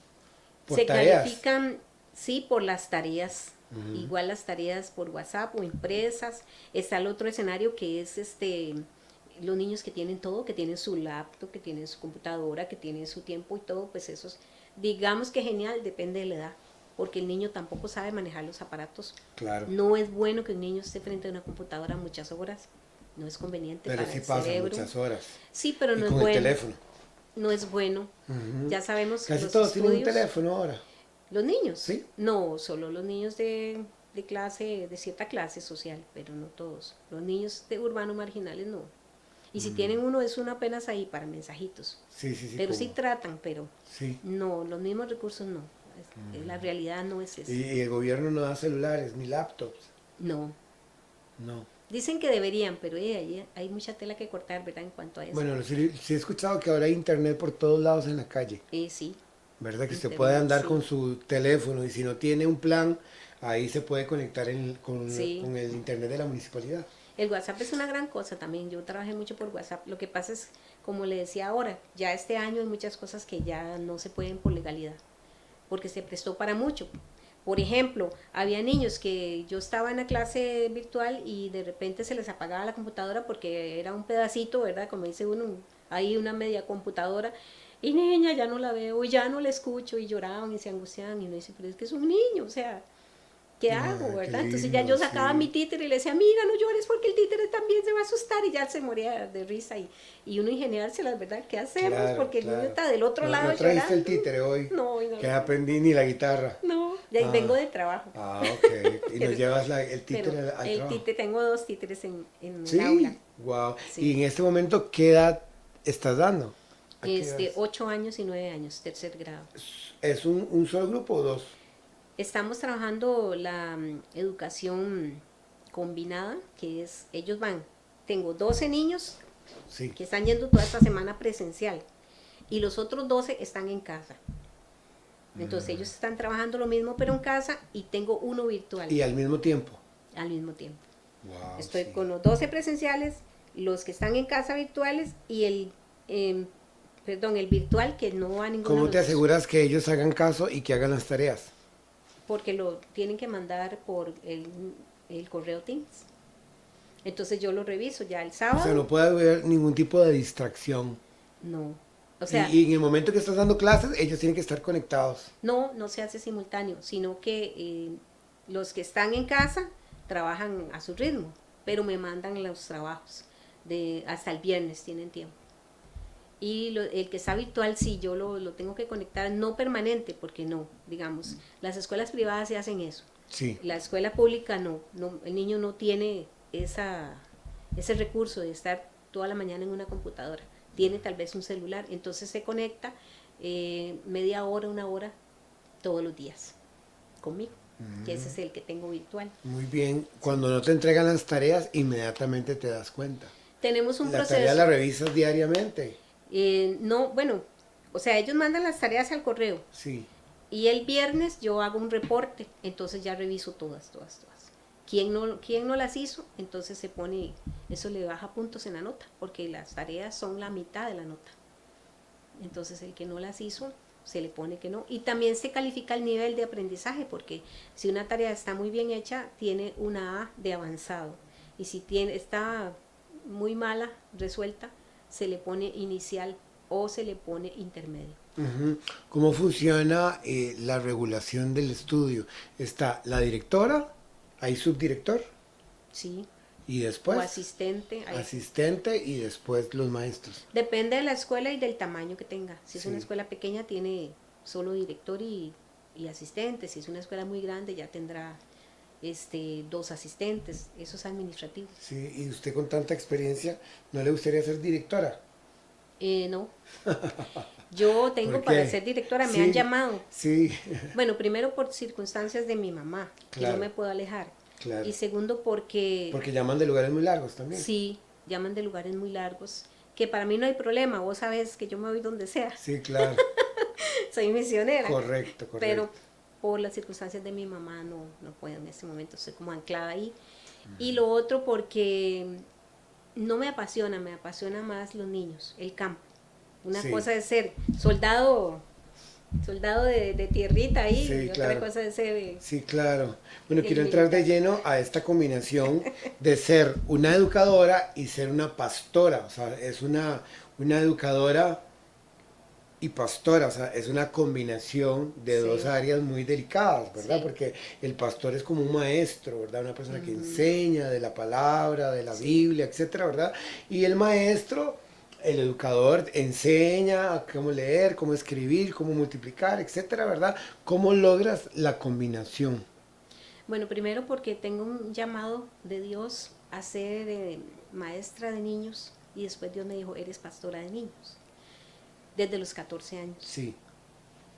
[SPEAKER 2] Por
[SPEAKER 3] se
[SPEAKER 2] tareas.
[SPEAKER 3] califican, sí, por las tareas. Igual las tareas por WhatsApp o impresas. Está el otro escenario que es los niños que tienen todo, que tienen su laptop, que tienen su computadora, que tienen su tiempo y todo, pues esos, digamos que genial, depende de la edad. porque el niño tampoco sabe manejar los aparatos.
[SPEAKER 2] Claro.
[SPEAKER 3] No es bueno que un niño esté frente a una computadora muchas horas, no es conveniente
[SPEAKER 2] Pero
[SPEAKER 3] para
[SPEAKER 2] sí
[SPEAKER 3] el
[SPEAKER 2] pasan
[SPEAKER 3] cerebro.
[SPEAKER 2] muchas horas.
[SPEAKER 3] Sí, pero
[SPEAKER 2] Y
[SPEAKER 3] no es
[SPEAKER 2] con el
[SPEAKER 3] bueno.
[SPEAKER 2] teléfono.
[SPEAKER 3] No es bueno.
[SPEAKER 2] Ujú.
[SPEAKER 3] Ya sabemos
[SPEAKER 2] Casi
[SPEAKER 3] los
[SPEAKER 2] todos tienen un
[SPEAKER 3] estudios.
[SPEAKER 2] teléfono ahora.
[SPEAKER 3] ¿Los niños?
[SPEAKER 2] Sí.
[SPEAKER 3] No, solo los niños de clase, de cierta clase social, pero no todos. Los niños de urbanos marginales no. Y si tienen uno, es uno apenas ahí para mensajitos.
[SPEAKER 2] Sí, sí, sí.
[SPEAKER 3] Pero
[SPEAKER 2] como-
[SPEAKER 3] sí tratan, pero
[SPEAKER 2] Sí.
[SPEAKER 3] no, los mismos recursos no. La realidad no es esa.
[SPEAKER 2] Y el gobierno no da celulares ni laptops.
[SPEAKER 3] No.
[SPEAKER 2] No.
[SPEAKER 3] Dicen que deberían, pero ahí hay mucha tela que cortar, ¿verdad? En cuanto a eso.
[SPEAKER 2] Bueno, sí, sí he escuchado que ahora hay internet por todos lados en la calle.
[SPEAKER 3] Sí.
[SPEAKER 2] ¿Verdad? Que usted
[SPEAKER 3] Internet,
[SPEAKER 2] puede andar
[SPEAKER 3] sí.
[SPEAKER 2] con su teléfono y si no tiene un plan, ahí se puede conectar
[SPEAKER 3] Sí.
[SPEAKER 2] con el internet de la municipalidad.
[SPEAKER 3] El WhatsApp es una gran cosa también. Yo trabajé mucho por WhatsApp. Lo que pasa es, como le decía ahora, ya este año hay muchas cosas que ya no se pueden por legalidad, porque se prestó para mucho. Por ejemplo, había niños que yo estaba en la clase virtual y de repente se les apagaba la computadora porque era un pedacito, ¿verdad? Como dice uno, ahí una media computadora. Y niña, ya no la veo, y ya no la escucho, y lloraban y se angustiaban. Y uno dice, pero es que es un niño, o sea, ¿qué hago,
[SPEAKER 2] qué
[SPEAKER 3] verdad? Entonces
[SPEAKER 2] lindo,
[SPEAKER 3] ya yo sacaba
[SPEAKER 2] sí.
[SPEAKER 3] mi títere y le decía, amiga, no llores porque el títere también se va a asustar, y ya se moría de risa. Y uno ingeniárselas, ¿verdad? ¿Qué hacemos?
[SPEAKER 2] Claro,
[SPEAKER 3] porque el
[SPEAKER 2] claro.
[SPEAKER 3] niño está del otro
[SPEAKER 2] No,
[SPEAKER 3] lado
[SPEAKER 2] no trajiste
[SPEAKER 3] llorando.
[SPEAKER 2] el títere hoy.
[SPEAKER 3] No, hoy no.
[SPEAKER 2] Que aprendí ni la guitarra.
[SPEAKER 3] No, ya
[SPEAKER 2] Ah.
[SPEAKER 3] vengo de trabajo.
[SPEAKER 2] Ah, ok. Y nos
[SPEAKER 3] Pero-
[SPEAKER 2] llevas el títere
[SPEAKER 3] Pero
[SPEAKER 2] al
[SPEAKER 3] el
[SPEAKER 2] trabajo.
[SPEAKER 3] títere, tengo 2 títeres en
[SPEAKER 2] Sí,
[SPEAKER 3] el aula.
[SPEAKER 2] wow.
[SPEAKER 3] Sí.
[SPEAKER 2] Y en este momento, ¿qué edad estás dando? ¿A qué edad?
[SPEAKER 3] 8 años y 9 años, tercer grado.
[SPEAKER 2] ¿Es un solo grupo o dos?
[SPEAKER 3] Estamos trabajando la educación combinada, que es, ellos van, tengo 12 niños
[SPEAKER 2] Sí.
[SPEAKER 3] que están yendo toda esta semana presencial y los otros 12 están en casa. Entonces ellos están trabajando lo mismo pero en casa y tengo uno virtual
[SPEAKER 2] Y al mismo tiempo.
[SPEAKER 3] al mismo tiempo.
[SPEAKER 2] Wow,
[SPEAKER 3] Estoy
[SPEAKER 2] sí.
[SPEAKER 3] con los 12 presenciales, los que están en casa virtuales y el virtual que no va a ninguno
[SPEAKER 2] ¿Cómo
[SPEAKER 3] de
[SPEAKER 2] te
[SPEAKER 3] los dos,
[SPEAKER 2] aseguras que ellos hagan caso y que hagan las tareas?
[SPEAKER 3] porque lo tienen que mandar por el correo Teams. Entonces yo lo reviso ya el
[SPEAKER 2] O
[SPEAKER 3] sábado.
[SPEAKER 2] sea, no puede haber ningún tipo de distracción.
[SPEAKER 3] No. O sea,
[SPEAKER 2] y en el momento que estás dando clases, ellos tienen que estar conectados.
[SPEAKER 3] no se hace simultáneo, sino que los que están en casa trabajan a su ritmo, pero me mandan los trabajos hasta el viernes, tienen tiempo. Y el que está virtual, sí, yo lo tengo que conectar, no permanente, porque no, digamos, las escuelas privadas se hacen eso.
[SPEAKER 2] Sí.
[SPEAKER 3] La escuela pública no, el niño no tiene ese recurso de estar toda la mañana en una computadora, tiene tal vez un celular, entonces se conecta media hora, 1 hora, todos los días conmigo, que ese es el que tengo virtual.
[SPEAKER 2] Muy bien. Cuando no te entregan las tareas, inmediatamente te das cuenta.
[SPEAKER 3] Tenemos un
[SPEAKER 2] La
[SPEAKER 3] proceso.
[SPEAKER 2] tarea la revisas diariamente.
[SPEAKER 3] No, bueno, o sea, ellos mandan las tareas al correo
[SPEAKER 2] Sí.
[SPEAKER 3] y el viernes yo hago un reporte, entonces ya reviso todas. Quién no las hizo, entonces se pone, eso le baja puntos en la nota, porque las tareas son la mitad de la nota. Entonces el que no las hizo, se le pone que no. Y también se califica el nivel de aprendizaje, porque si una tarea está muy bien hecha, tiene una A de avanzado. Y si está muy mala resuelta, se le pone inicial o se le pone intermedio.
[SPEAKER 2] Ujú. ¿Cómo funciona la regulación del estudio? Está la directora, hay subdirector
[SPEAKER 3] Sí.
[SPEAKER 2] y después
[SPEAKER 3] o asistente.
[SPEAKER 2] asistente y después los maestros.
[SPEAKER 3] Depende de la escuela y del tamaño que tenga. Si es
[SPEAKER 2] Sí.
[SPEAKER 3] una escuela pequeña, tiene solo director y asistente. Si es una escuela muy grande, ya tendrá 2 asistentes. Eso es administrativo.
[SPEAKER 2] Sí, y usted con tanta experiencia, ¿no le gustaría ser directora?
[SPEAKER 3] No. Yo tengo
[SPEAKER 2] ¿Por
[SPEAKER 3] para
[SPEAKER 2] qué?
[SPEAKER 3] ser directora, me
[SPEAKER 2] Sí.
[SPEAKER 3] han llamado.
[SPEAKER 2] Sí,
[SPEAKER 3] Bueno, primero por circunstancias de mi mamá, que
[SPEAKER 2] Claro.
[SPEAKER 3] no me puedo alejar.
[SPEAKER 2] claro.
[SPEAKER 3] Y segundo porque
[SPEAKER 2] Porque llaman de lugares muy largos también.
[SPEAKER 3] sí, llaman de lugares muy largos, que para mí no hay problema. Vos sabés que yo me voy donde sea.
[SPEAKER 2] Sí, claro.
[SPEAKER 3] Soy misionera.
[SPEAKER 2] Correcto, correcto.
[SPEAKER 3] Pero por las circunstancias de mi mamá no puedo en este momento, estoy como anclada ahí. Y lo otro porque no me apasiona más los niños, el campo. Una
[SPEAKER 2] Sí.
[SPEAKER 3] cosa es ser soldado de tierrita ahí,
[SPEAKER 2] Sí,
[SPEAKER 3] y otra
[SPEAKER 2] claro.
[SPEAKER 3] cosa es ser...
[SPEAKER 2] Sí, claro. Bueno,
[SPEAKER 3] El
[SPEAKER 2] quiero entrar de
[SPEAKER 3] militar.
[SPEAKER 2] lleno a esta combinación de ser una educadora y ser una pastora. O sea, es una educadora y pastora, o sea, es una combinación de
[SPEAKER 3] Sí.
[SPEAKER 2] dos áreas muy delicadas, ¿verdad?
[SPEAKER 3] Sí.
[SPEAKER 2] Porque el pastor es como un maestro, ¿verdad? Una persona que enseña de la palabra, de la Biblia, etcétera, ¿verdad? Y el maestro, el educador, enseña a cómo leer, cómo escribir, cómo multiplicar, etcétera, ¿verdad? ¿Cómo logras la combinación?
[SPEAKER 3] Bueno, primero porque tengo un llamado de Dios a ser maestra de niños y después Dios me dijo, eres pastora de niños, desde los 14 años,
[SPEAKER 2] Sí,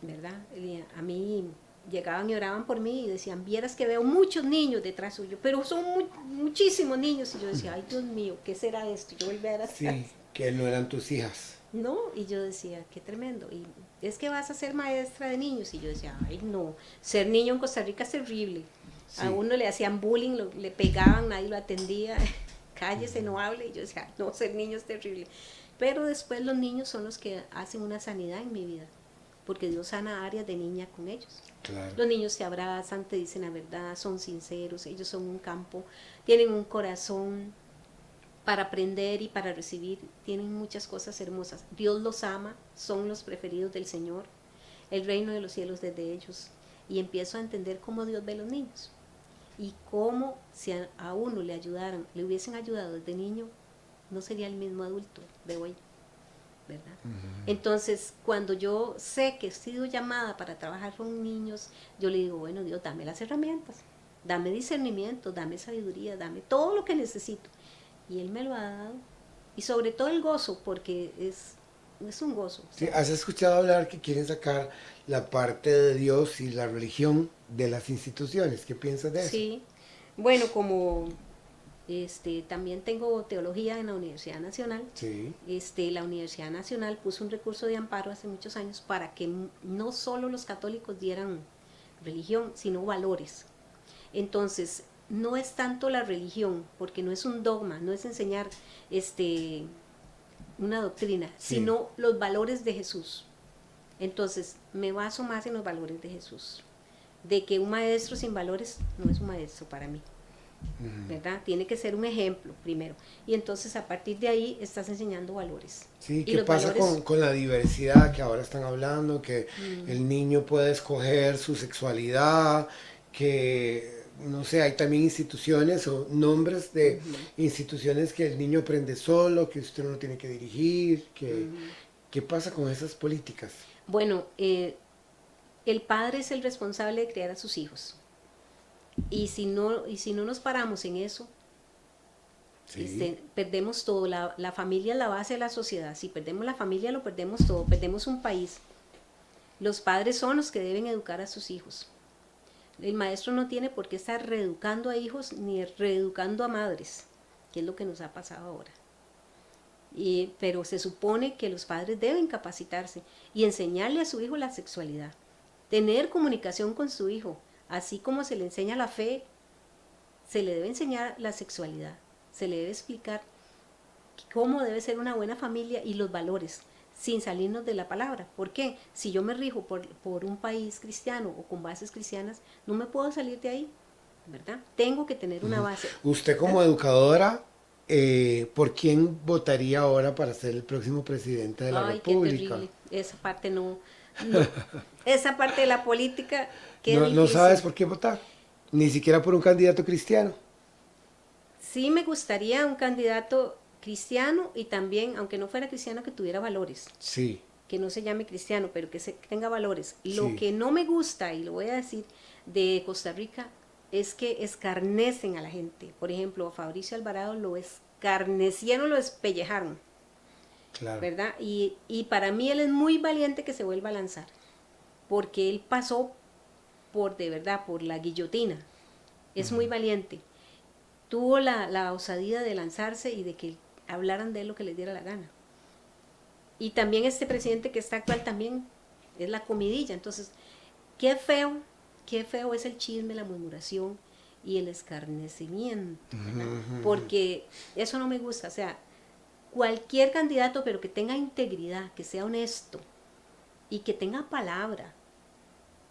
[SPEAKER 3] ¿verdad? Y a mí llegaban y oraban por mí y decían, vieras que veo muchos niños detrás suyo, pero son muchísimos niños. Y yo decía, ay Dios mío, ¿qué será esto? Yo volví a ver atrás.
[SPEAKER 2] sí, que no eran tus hijas.
[SPEAKER 3] No, y yo decía, qué tremendo. Y es que vas a ser maestra de niños. Y yo decía, ay no, ser niño en Costa Rica es terrible.
[SPEAKER 2] Sí.
[SPEAKER 3] A uno le hacían bullying, le pegaban, nadie lo atendía, cállese, no hable. Y yo decía, no, ser niño es terrible. Pero después los niños son los que hacen una sanidad en mi vida, porque Dios sana áreas de niña con ellos.
[SPEAKER 2] Claro.
[SPEAKER 3] Los niños te abrazan, te dicen la verdad, son sinceros, ellos son un campo, tienen un corazón para aprender y para recibir, tienen muchas cosas hermosas. Dios los ama, son los preferidos del Señor, el reino de los cielos desde ellos. Y empiezo a entender cómo Dios ve a los niños y cómo si a uno le ayudaran, le hubiesen ayudado desde niño, no sería el mismo adulto de hoy, ¿verdad? Entonces, cuando yo sé que he sido llamada para trabajar con niños, yo le digo, bueno, Dios, dame las herramientas, dame discernimiento, dame sabiduría, dame todo lo que necesito. Y Él me lo ha dado. Y sobre todo el gozo, porque es un gozo.
[SPEAKER 2] Sí, ¿has escuchado hablar que quieren sacar la parte de Dios y la religión de las instituciones? ¿Qué piensas de eso?
[SPEAKER 3] Sí, bueno, como también tengo teología en la Universidad Nacional.
[SPEAKER 2] Sí.
[SPEAKER 3] La Universidad Nacional puso un recurso de amparo hace muchos años para que no solo los católicos dieran religión, sino valores. Entonces, no es tanto la religión, porque no es un dogma, no es enseñar una doctrina,
[SPEAKER 2] Sí.
[SPEAKER 3] sino los valores de Jesús. Entonces, me baso más en los valores de Jesús. De que un maestro sin valores no es un maestro para mí, ¿verdad? Tiene que ser un ejemplo primero. Y entonces a partir de ahí estás enseñando valores.
[SPEAKER 2] Sí,
[SPEAKER 3] Y
[SPEAKER 2] ¿qué
[SPEAKER 3] los
[SPEAKER 2] pasa
[SPEAKER 3] valores-
[SPEAKER 2] con la diversidad que ahora están hablando? Que el niño puede escoger su sexualidad, que, no sé, hay también instituciones o nombres de instituciones que el niño aprende solo, que usted no tiene que dirigir, que, ¿qué pasa con esas políticas?
[SPEAKER 3] Bueno, el padre es el responsable de criar a sus hijos. Y si no nos paramos en eso,
[SPEAKER 2] Sí.
[SPEAKER 3] perdemos todo. La familia es la base de la sociedad. Si perdemos la familia, lo perdemos todo. Perdemos un país. Los padres son los que deben educar a sus hijos. El maestro no tiene por qué estar reeducando a hijos ni reeducando a madres, que es lo que nos ha pasado ahora. Pero se supone que los padres deben capacitarse y enseñarle a su hijo la sexualidad, tener comunicación con su hijo, así como se le enseña la fe, se le debe enseñar la sexualidad, se le debe explicar cómo debe ser una buena familia y los valores, sin salirnos de la palabra. ¿Por qué? Si yo me rijo por un país cristiano o con bases cristianas, no me puedo salir de ahí, ¿verdad? Tengo que tener una base.
[SPEAKER 2] Usted como educadora, ¿por quién votaría ahora para ser el próximo presidente de la
[SPEAKER 3] Ay, qué
[SPEAKER 2] República?
[SPEAKER 3] terrible. Esa parte no. Esa parte de la política, qué
[SPEAKER 2] No,
[SPEAKER 3] difícil.
[SPEAKER 2] no sabes por qué votar, ni siquiera por un candidato cristiano.
[SPEAKER 3] Sí me gustaría un candidato cristiano y también, aunque no fuera cristiano, que tuviera valores.
[SPEAKER 2] Sí,
[SPEAKER 3] Que no se llame cristiano, pero que tenga valores.
[SPEAKER 2] Sí.
[SPEAKER 3] Lo que no me gusta, y lo voy a decir, de Costa Rica, es que escarnecen a la gente. Por ejemplo, a Fabricio Alvarado lo escarnecieron, lo despellejaron,
[SPEAKER 2] claro.
[SPEAKER 3] ¿verdad? Y para mí él es muy valiente que se vuelva a lanzar, porque él pasó de verdad, por la guillotina. Es muy valiente. Tuvo la osadía de lanzarse y de que hablaran de él lo que les diera la gana. Y también este presidente que está actual también es la comidilla. Entonces, qué feo es el chisme, la murmuración y el escarnecimiento, ¿verdad? Porque eso no me gusta. O sea, cualquier candidato, pero que tenga integridad, que sea honesto y que tenga palabra,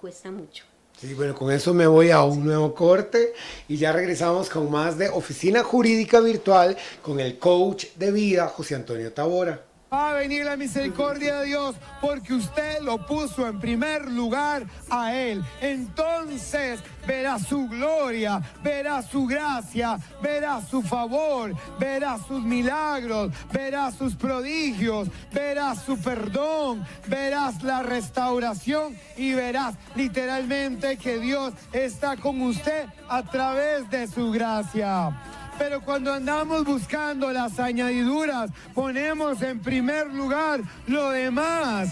[SPEAKER 3] cuesta mucho.
[SPEAKER 2] Sí, bueno, con eso me voy a un nuevo corte y ya regresamos con más de Oficina Jurídica Virtual con el coach de vida, José Antonio Tabora.
[SPEAKER 4] Va a venir la misericordia de Dios porque usted lo puso en primer lugar a Él. Entonces verá su gloria, verá su gracia, verá su favor, verá sus milagros, verá sus prodigios, verás su perdón, verás la restauración y verás literalmente que Dios está con usted a través de su gracia. Pero cuando andamos buscando las añadiduras, ponemos en primer lugar lo demás.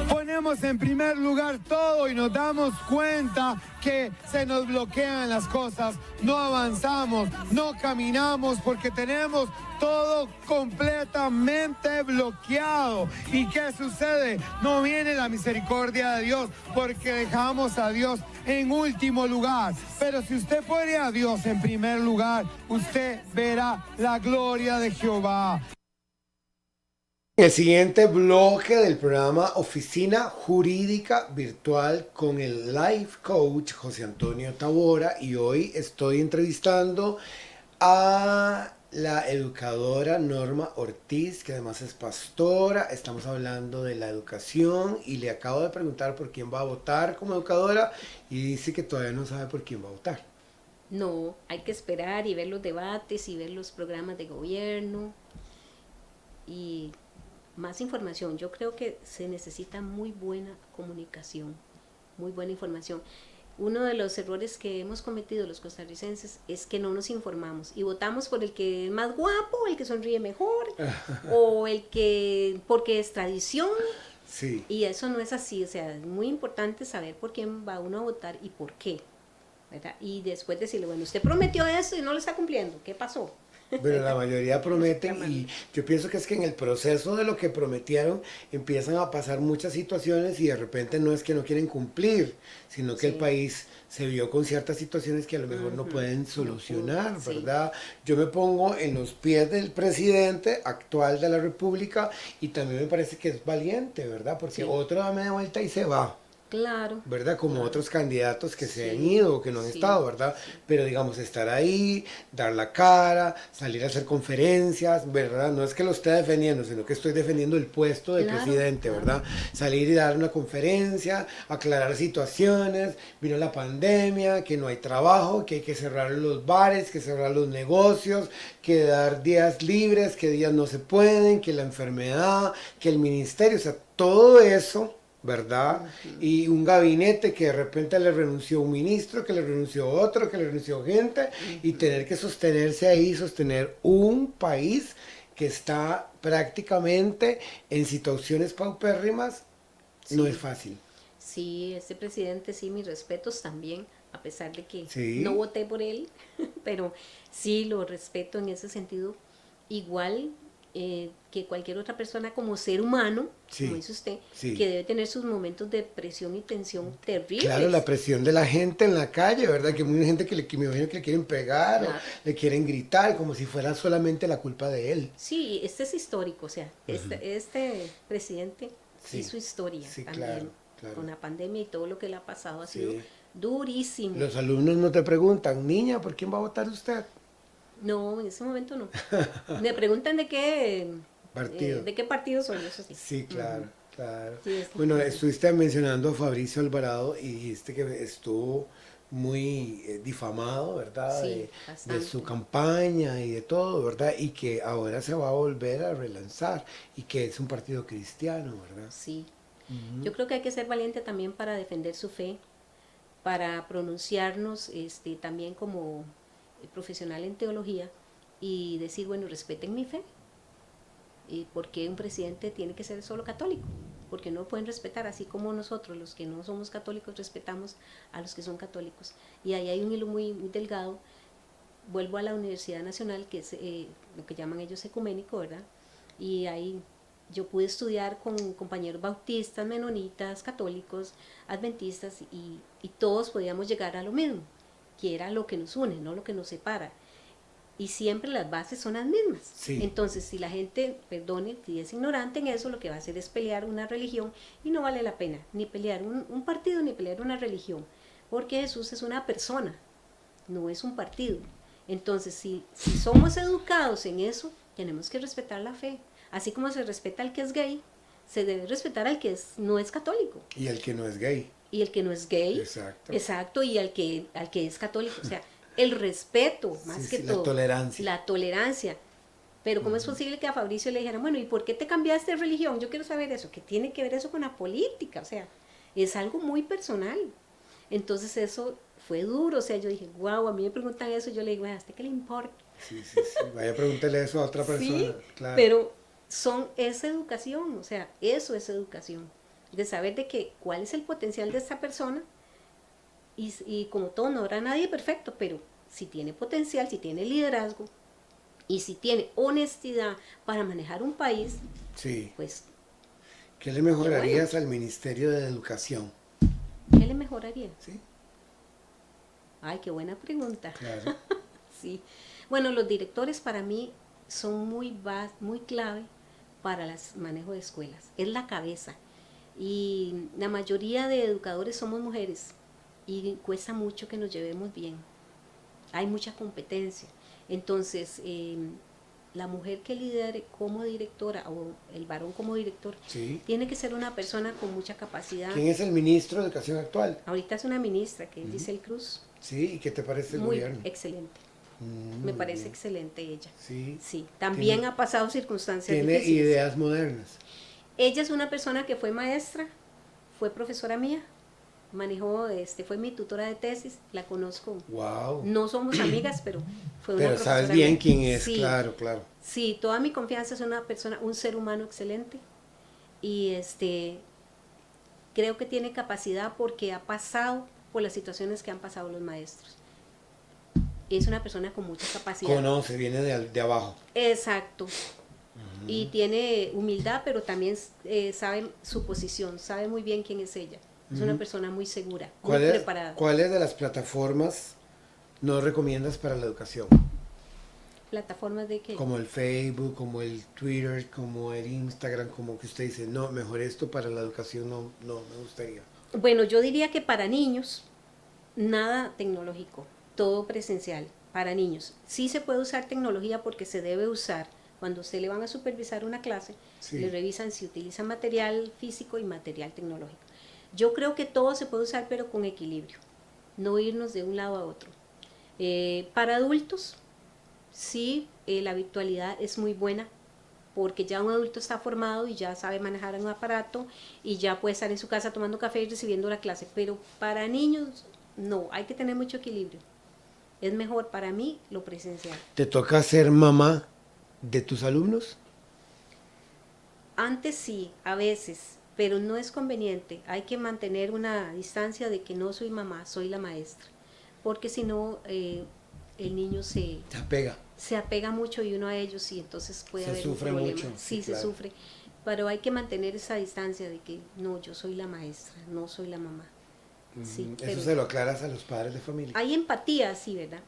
[SPEAKER 4] Ponemos en primer lugar todo y nos damos cuenta que se nos bloquean las cosas, no avanzamos, no caminamos porque tenemos todo completamente bloqueado. ¿Y qué sucede? No viene la misericordia de Dios porque dejamos a Dios en último lugar. Pero si usted pone a Dios en primer lugar, usted verá la gloria de Jehová.
[SPEAKER 2] El siguiente bloque del programa Oficina Jurídica Virtual con el Life Coach José Antonio Tavora, y hoy estoy entrevistando a la educadora Norma Ortiz, que además es pastora. Estamos hablando de la educación y le acabo de preguntar por quién va a votar como educadora y dice que todavía no sabe por quién va a votar.
[SPEAKER 3] No, hay que esperar y ver los debates y ver los programas de gobierno y más información. Yo creo que se necesita muy buena comunicación, muy buena información. Uno de los errores que hemos cometido los costarricenses es que no nos informamos y votamos por el que es más guapo, el que sonríe mejor, o el que porque es tradición.
[SPEAKER 2] Sí.
[SPEAKER 3] Y eso no es así. O sea, es muy importante saber por quién va uno a votar y por qué, ¿verdad? Y después decirle, bueno, usted prometió eso y no lo está cumpliendo, ¿qué pasó?
[SPEAKER 2] Pero la mayoría prometen y yo pienso que es que en el proceso de lo que prometieron empiezan a pasar muchas situaciones y de repente no es que no quieren cumplir, sino que el país se vio con ciertas situaciones que a lo mejor no pueden solucionar, ¿verdad? Yo me pongo en los pies del presidente actual de la República y también me parece que es valiente, ¿verdad? Porque otro da media vuelta y se va.
[SPEAKER 3] Claro.
[SPEAKER 2] ¿Verdad? Como otros candidatos que se han ido o que no han estado, ¿verdad? Pero digamos, estar ahí, dar la cara, salir a hacer conferencias, ¿verdad? No es que lo esté defendiendo, sino que estoy defendiendo el puesto de presidente, ¿verdad? Salir y dar una conferencia, aclarar situaciones, vino la pandemia, que no hay trabajo, que hay que cerrar los bares, que cerrar los negocios, que dar días libres, que días no se pueden, que la enfermedad, que el ministerio, o sea, todo eso, ¿verdad? Y un gabinete que de repente le renunció un ministro, que le renunció otro, que le renunció gente, y tener que sostenerse ahí, sostener un país que está prácticamente en situaciones paupérrimas, no es fácil.
[SPEAKER 3] Sí, este presidente, sí, mis respetos también, a pesar de que no voté por él, pero sí lo respeto en ese sentido, igual que cualquier otra persona como ser humano, como dice usted, que debe tener sus momentos de presión y tensión terribles.
[SPEAKER 2] Claro, la presión de la gente en la calle, ¿verdad? Que hay mucha gente que me imagino que le quieren pegar, o le quieren gritar, como si fuera solamente la culpa de él.
[SPEAKER 3] Sí, este es histórico, o sea, este presidente hizo historia también, con la pandemia y todo lo que le ha pasado ha sido durísimo.
[SPEAKER 2] Los alumnos no te preguntan, niña, ¿por quién va a votar usted?
[SPEAKER 3] No, en ese momento no. Me preguntan de qué partido soy, eso sí.
[SPEAKER 2] Sí, claro, claro. Sí, bueno, estuviste mencionando a Fabricio Alvarado y dijiste que estuvo muy difamado, ¿verdad?
[SPEAKER 3] Sí,
[SPEAKER 2] de su campaña y de todo, ¿verdad? Y que ahora se va a volver a relanzar y que es un partido cristiano, ¿verdad?
[SPEAKER 3] Sí. Yo creo que hay que ser valiente también para defender su fe, para pronunciarnos también como profesional en teología y decir, bueno, respeten mi fe. ¿Y por qué un presidente tiene que ser solo católico? Porque no pueden respetar, así como nosotros, los que no somos católicos, respetamos a los que son católicos. Y ahí hay un hilo muy, muy delgado. Vuelvo a la Universidad Nacional, que es lo que llaman ellos ecuménico, ¿verdad? Y ahí yo pude estudiar con compañeros bautistas, menonitas, católicos, adventistas, y todos podíamos llegar a lo mismo, que era lo que nos une, no lo que nos separa. Y siempre las bases son las mismas.
[SPEAKER 2] Sí.
[SPEAKER 3] Entonces, si la gente, perdone, si es ignorante en eso, lo que va a hacer es pelear una religión, y no vale la pena ni pelear un partido ni pelear una religión, porque Jesús es una persona, no es un partido. Entonces, si somos educados en eso, tenemos que respetar la fe. Así como se respeta al que es gay, se debe respetar al que no es católico.
[SPEAKER 2] Y el que no es gay.
[SPEAKER 3] Y el que no es gay.
[SPEAKER 2] Exacto.
[SPEAKER 3] Exacto, y al que es católico. O sea, el respeto, más que todo.
[SPEAKER 2] La tolerancia.
[SPEAKER 3] La tolerancia. Pero ¿cómo es posible que a Fabricio le dijeran, bueno, ¿y por qué te cambiaste de religión? Yo quiero saber eso. ¿Qué tiene que ver eso con la política? O sea, es algo muy personal. Entonces eso fue duro. O sea, yo dije, wow, a mí me preguntan eso. Yo le digo, ¿a usted qué le importa?
[SPEAKER 2] Sí. Vaya a preguntarle eso a otra persona.
[SPEAKER 3] Sí,
[SPEAKER 2] claro.
[SPEAKER 3] pero es educación. O sea, eso es educación. De saber de que cuál es el potencial de esta persona. Y como todo, no habrá nadie perfecto, pero si tiene potencial, si tiene liderazgo, y si tiene honestidad para manejar un país,
[SPEAKER 2] sí.
[SPEAKER 3] Pues...
[SPEAKER 2] ¿Qué le mejorarías al Ministerio de Educación?
[SPEAKER 3] ¿Qué le mejoraría?
[SPEAKER 2] Sí.
[SPEAKER 3] Ay, qué buena pregunta.
[SPEAKER 2] Claro.
[SPEAKER 3] Sí. Bueno, los directores para mí son muy clave para el manejo de escuelas. Es la cabeza. Y la mayoría de educadores somos mujeres y cuesta mucho que nos llevemos bien. Hay mucha competencia. Entonces, la mujer que lidere como directora o el varón como director,
[SPEAKER 2] sí.
[SPEAKER 3] tiene que ser una persona con mucha capacidad.
[SPEAKER 2] ¿Quién es el ministro de Educación actual?
[SPEAKER 3] Ahorita es una ministra, que es Giselle Cruz.
[SPEAKER 2] Sí, ¿y qué te parece el gobierno?
[SPEAKER 3] Muy excelente. Me parece excelente ella.
[SPEAKER 2] Sí.
[SPEAKER 3] Sí, también ha pasado circunstancias
[SPEAKER 2] tiene
[SPEAKER 3] difíciles.
[SPEAKER 2] Ideas modernas.
[SPEAKER 3] Ella es una persona que fue maestra, fue profesora mía, manejó, fue mi tutora de tesis, la conozco.
[SPEAKER 2] Wow.
[SPEAKER 3] No somos amigas, pero fue una profesora.
[SPEAKER 2] Pero sabes bien
[SPEAKER 3] mía.
[SPEAKER 2] quién es,
[SPEAKER 3] Sí,
[SPEAKER 2] claro, claro.
[SPEAKER 3] Sí, toda mi confianza, es una persona, un ser humano excelente. Y creo que tiene capacidad porque ha pasado por las situaciones que han pasado los maestros. Es una persona con mucha capacidad.
[SPEAKER 2] Conoce, viene de abajo.
[SPEAKER 3] Exacto. Y tiene humildad, pero también sabe su posición, sabe muy bien quién es ella. Es una persona muy segura, muy preparada.
[SPEAKER 2] ¿Cuáles de las plataformas no recomiendas para la educación?
[SPEAKER 3] ¿Plataformas de qué?
[SPEAKER 2] Como el Facebook, como el Twitter, como el Instagram, como que usted dice, no, mejor esto para la educación no me gustaría.
[SPEAKER 3] Bueno, yo diría que para niños, nada tecnológico, todo presencial, para niños. Sí se puede usar tecnología porque se debe usar. Cuando usted le van a supervisar una clase,
[SPEAKER 2] sí.
[SPEAKER 3] le revisan si utiliza material físico y material tecnológico. Yo creo que todo se puede usar, pero con equilibrio, no irnos de un lado a otro. Para adultos, sí, la virtualidad es muy buena, porque ya un adulto está formado y ya sabe manejar un aparato y ya puede estar en su casa tomando café y recibiendo la clase, pero para niños no, hay que tener mucho equilibrio. Es mejor para mí lo presencial.
[SPEAKER 2] ¿Te toca ser mamá de tus alumnos?
[SPEAKER 3] Antes sí, a veces, pero no es conveniente. Hay que mantener una distancia de que no soy mamá, soy la maestra, porque si no, el niño se apega mucho y uno a ellos y entonces puede haber un problema.
[SPEAKER 2] Mucho.
[SPEAKER 3] Sí, claro. Se sufre, pero hay que mantener esa distancia de que no, yo soy la maestra, no soy la mamá. Sí,
[SPEAKER 2] eso se lo aclaras a los padres de familia.
[SPEAKER 3] Hay empatía, sí, ¿verdad?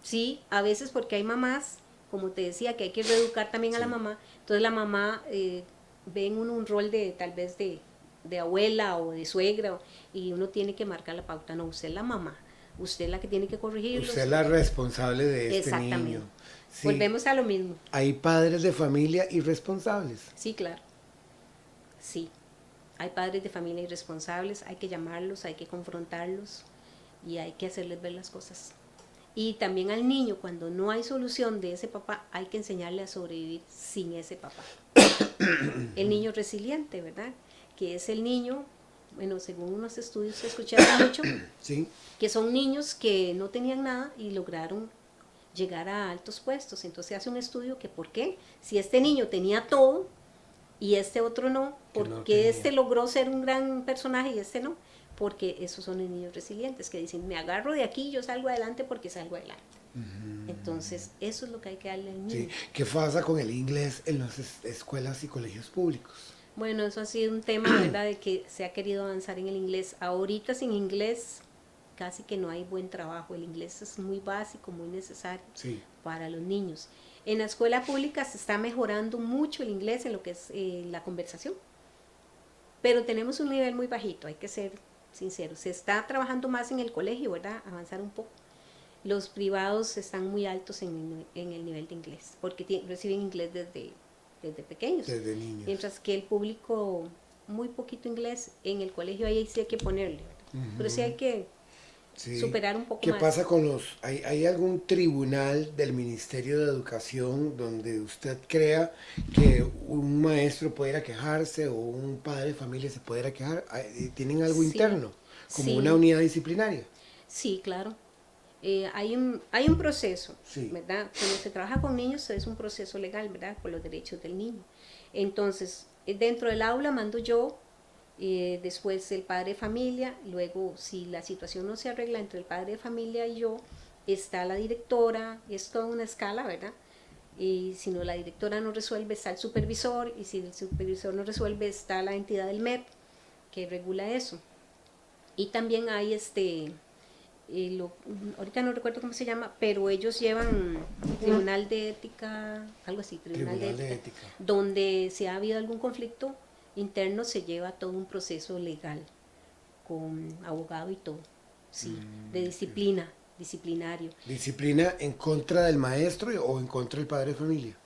[SPEAKER 3] Sí, a veces porque hay mamás, como te decía, que hay que reeducar también a la mamá. Entonces la mamá ve en uno un rol de tal vez de abuela o de suegra y uno tiene que marcar la pauta. No, usted es la mamá, usted es la que tiene que corregirlo.
[SPEAKER 2] Usted es la responsable de este niño.
[SPEAKER 3] Sí. Volvemos a lo mismo.
[SPEAKER 2] Hay padres de familia irresponsables.
[SPEAKER 3] Sí, claro. Sí. Hay padres de familia irresponsables, hay que llamarlos, hay que confrontarlos y hay que hacerles ver las cosas. Y también al niño, cuando no hay solución de ese papá, hay que enseñarle a sobrevivir sin ese papá. El niño resiliente, ¿verdad? Que es el niño, bueno, según unos estudios se escucharon mucho,
[SPEAKER 2] ¿sí?
[SPEAKER 3] Que son niños que no tenían nada y lograron llegar a altos puestos. Entonces hace un estudio que por qué, si este niño tenía todo, y este otro no, porque este logró ser un gran personaje y este no, porque esos son los niños resilientes que dicen, me agarro de aquí y yo salgo adelante porque salgo adelante. Entonces, eso es lo que hay que darle al niño.
[SPEAKER 2] Sí. ¿Qué pasa con el inglés en las escuelas y colegios públicos?
[SPEAKER 3] Bueno, eso ha sido un tema, ¿verdad?, de que se ha querido avanzar en el inglés. Ahorita sin inglés casi que no hay buen trabajo. El inglés es muy básico, muy necesario para los niños. En la escuela pública se está mejorando mucho el inglés en lo que es la conversación, pero tenemos un nivel muy bajito, hay que ser sinceros. Se está trabajando más en el colegio, ¿verdad? Avanzar un poco. Los privados están muy altos en el nivel de inglés, porque reciben inglés desde pequeños.
[SPEAKER 2] Desde niños.
[SPEAKER 3] Mientras que el público, muy poquito inglés, en el colegio ahí sí hay que ponerle, ¿verdad? Pero sí hay que superar un poco
[SPEAKER 2] ¿Qué
[SPEAKER 3] más.
[SPEAKER 2] pasa con hay algún tribunal del Ministerio de Educación donde usted crea que un maestro puede ir a quejarse o un padre de familia se puede ir a quejar? ¿Tienen algo interno? Como una unidad disciplinaria.
[SPEAKER 3] Sí, claro. Hay un proceso, ¿verdad? Cuando se trabaja con niños es un proceso legal, ¿verdad? Por los derechos del niño. Entonces, dentro del aula mando yo, después el padre de familia, luego si la situación no se arregla entre el padre de familia y yo, está la directora, es toda una escala, ¿verdad? Y si no, la directora no resuelve, está el supervisor, y si el supervisor no resuelve, está la entidad del MEP que regula eso. Y también hay ahorita no recuerdo cómo se llama, pero ellos llevan tribunal de ética, algo así, tribunal de ética, donde si ha habido algún conflicto interno se lleva todo un proceso legal con abogado y todo, sí, de disciplinario. ¿Disciplina
[SPEAKER 2] en contra del maestro o en contra del padre de familia?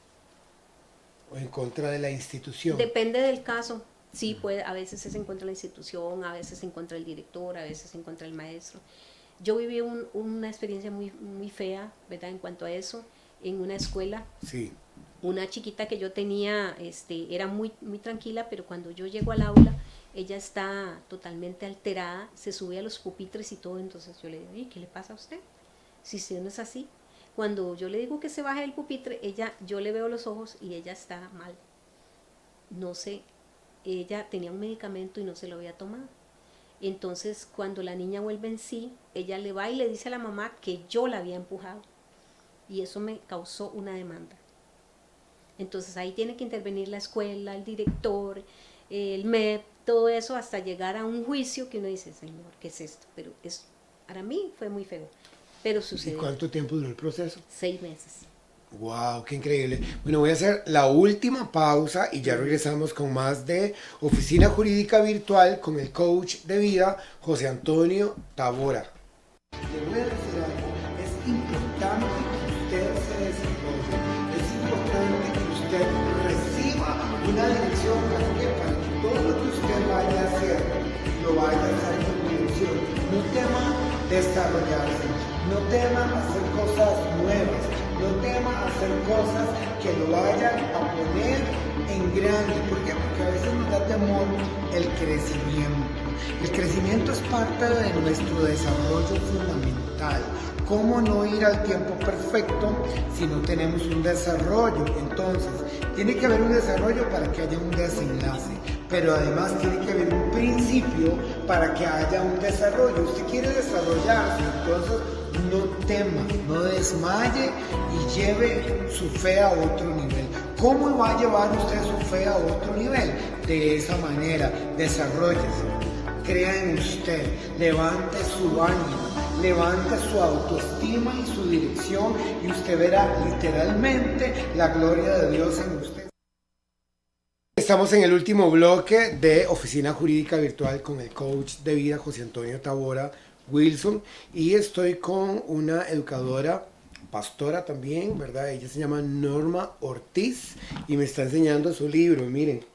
[SPEAKER 2] ¿O en contra de la institución?
[SPEAKER 3] Depende del caso. Sí, a veces es en contra de la institución, a veces en contra del director, a veces en contra del maestro. Yo viví una experiencia muy, muy fea, ¿verdad? En cuanto a eso, en una escuela.
[SPEAKER 2] Sí.
[SPEAKER 3] Una chiquita que yo tenía, era muy, muy tranquila, pero cuando yo llego al aula, ella está totalmente alterada, se sube a los pupitres y todo, entonces yo le digo, ¿qué le pasa a usted? Si usted no es así. Cuando yo le digo que se baje del pupitre, yo le veo los ojos y ella está mal. No sé, ella tenía un medicamento y no se lo había tomado. Entonces, cuando la niña vuelve en sí, ella le va y le dice a la mamá que yo la había empujado. Y eso me causó una demanda. Entonces, ahí tiene que intervenir la escuela, el director, el MEP, todo eso, hasta llegar a un juicio que uno dice, señor, ¿qué es esto? Pero para mí fue muy feo. Pero sucedió.
[SPEAKER 2] ¿Y cuánto tiempo duró el proceso?
[SPEAKER 3] 6 meses.
[SPEAKER 2] ¡Wow! ¡Qué increíble! Bueno, voy a hacer la última pausa y ya regresamos con más de Oficina Jurídica Virtual con el coach de vida, José Antonio Tabora. Le voy a decir algo. Es importante que usted se desarrolle. Es importante que usted reciba una dirección. ¿Para qué? Para que todo lo que usted vaya a hacer, lo vaya a hacer con dirección. No tema desarrollarse. No tema hacer cosas nuevas. No tema hacer cosas que lo vayan a poner en grande. ¿Por qué? Porque a veces nos da temor el crecimiento. El crecimiento es parte de nuestro desarrollo fundamental. ¿Cómo no ir al tiempo perfecto si no tenemos un desarrollo? Entonces, tiene que haber un desarrollo para que haya un desenlace. Pero además tiene que haber un principio para que haya un desarrollo. Usted quiere desarrollarse, entonces no tema, no desmaye y lleve su fe a otro nivel. ¿Cómo va a llevar usted su fe a otro nivel? De esa manera, desarróllese, crea en usted, levante su ánimo, levante su autoestima y su dirección y usted verá literalmente la gloria de Dios en usted. Estamos en el último bloque de Oficina Jurídica Virtual con el coach de vida José Antonio Tabora Wilson y estoy con una educadora, pastora también, ¿verdad? Ella se llama Norma Ortiz y me está enseñando su libro. Miren,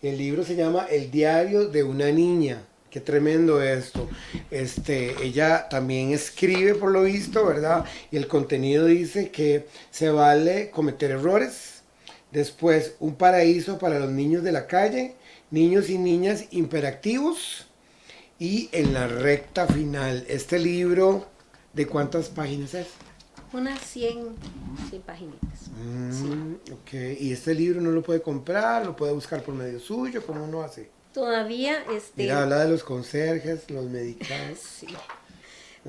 [SPEAKER 2] el libro se llama El diario de una niña. Qué tremendo esto. Ella también escribe por lo visto, ¿verdad? Y el contenido dice que se vale cometer errores. Después, un paraíso para los niños de la calle, niños y niñas hiperactivos. Y en la recta final, este libro, ¿de cuántas páginas es?
[SPEAKER 3] Unas 100 paginitas.
[SPEAKER 2] Sí. Ok, y este libro no lo puede comprar, lo puede buscar por medio suyo, ¿cómo uno hace?
[SPEAKER 3] Todavía,
[SPEAKER 2] Mira, habla de los conserjes, los medicados.
[SPEAKER 3] Sí.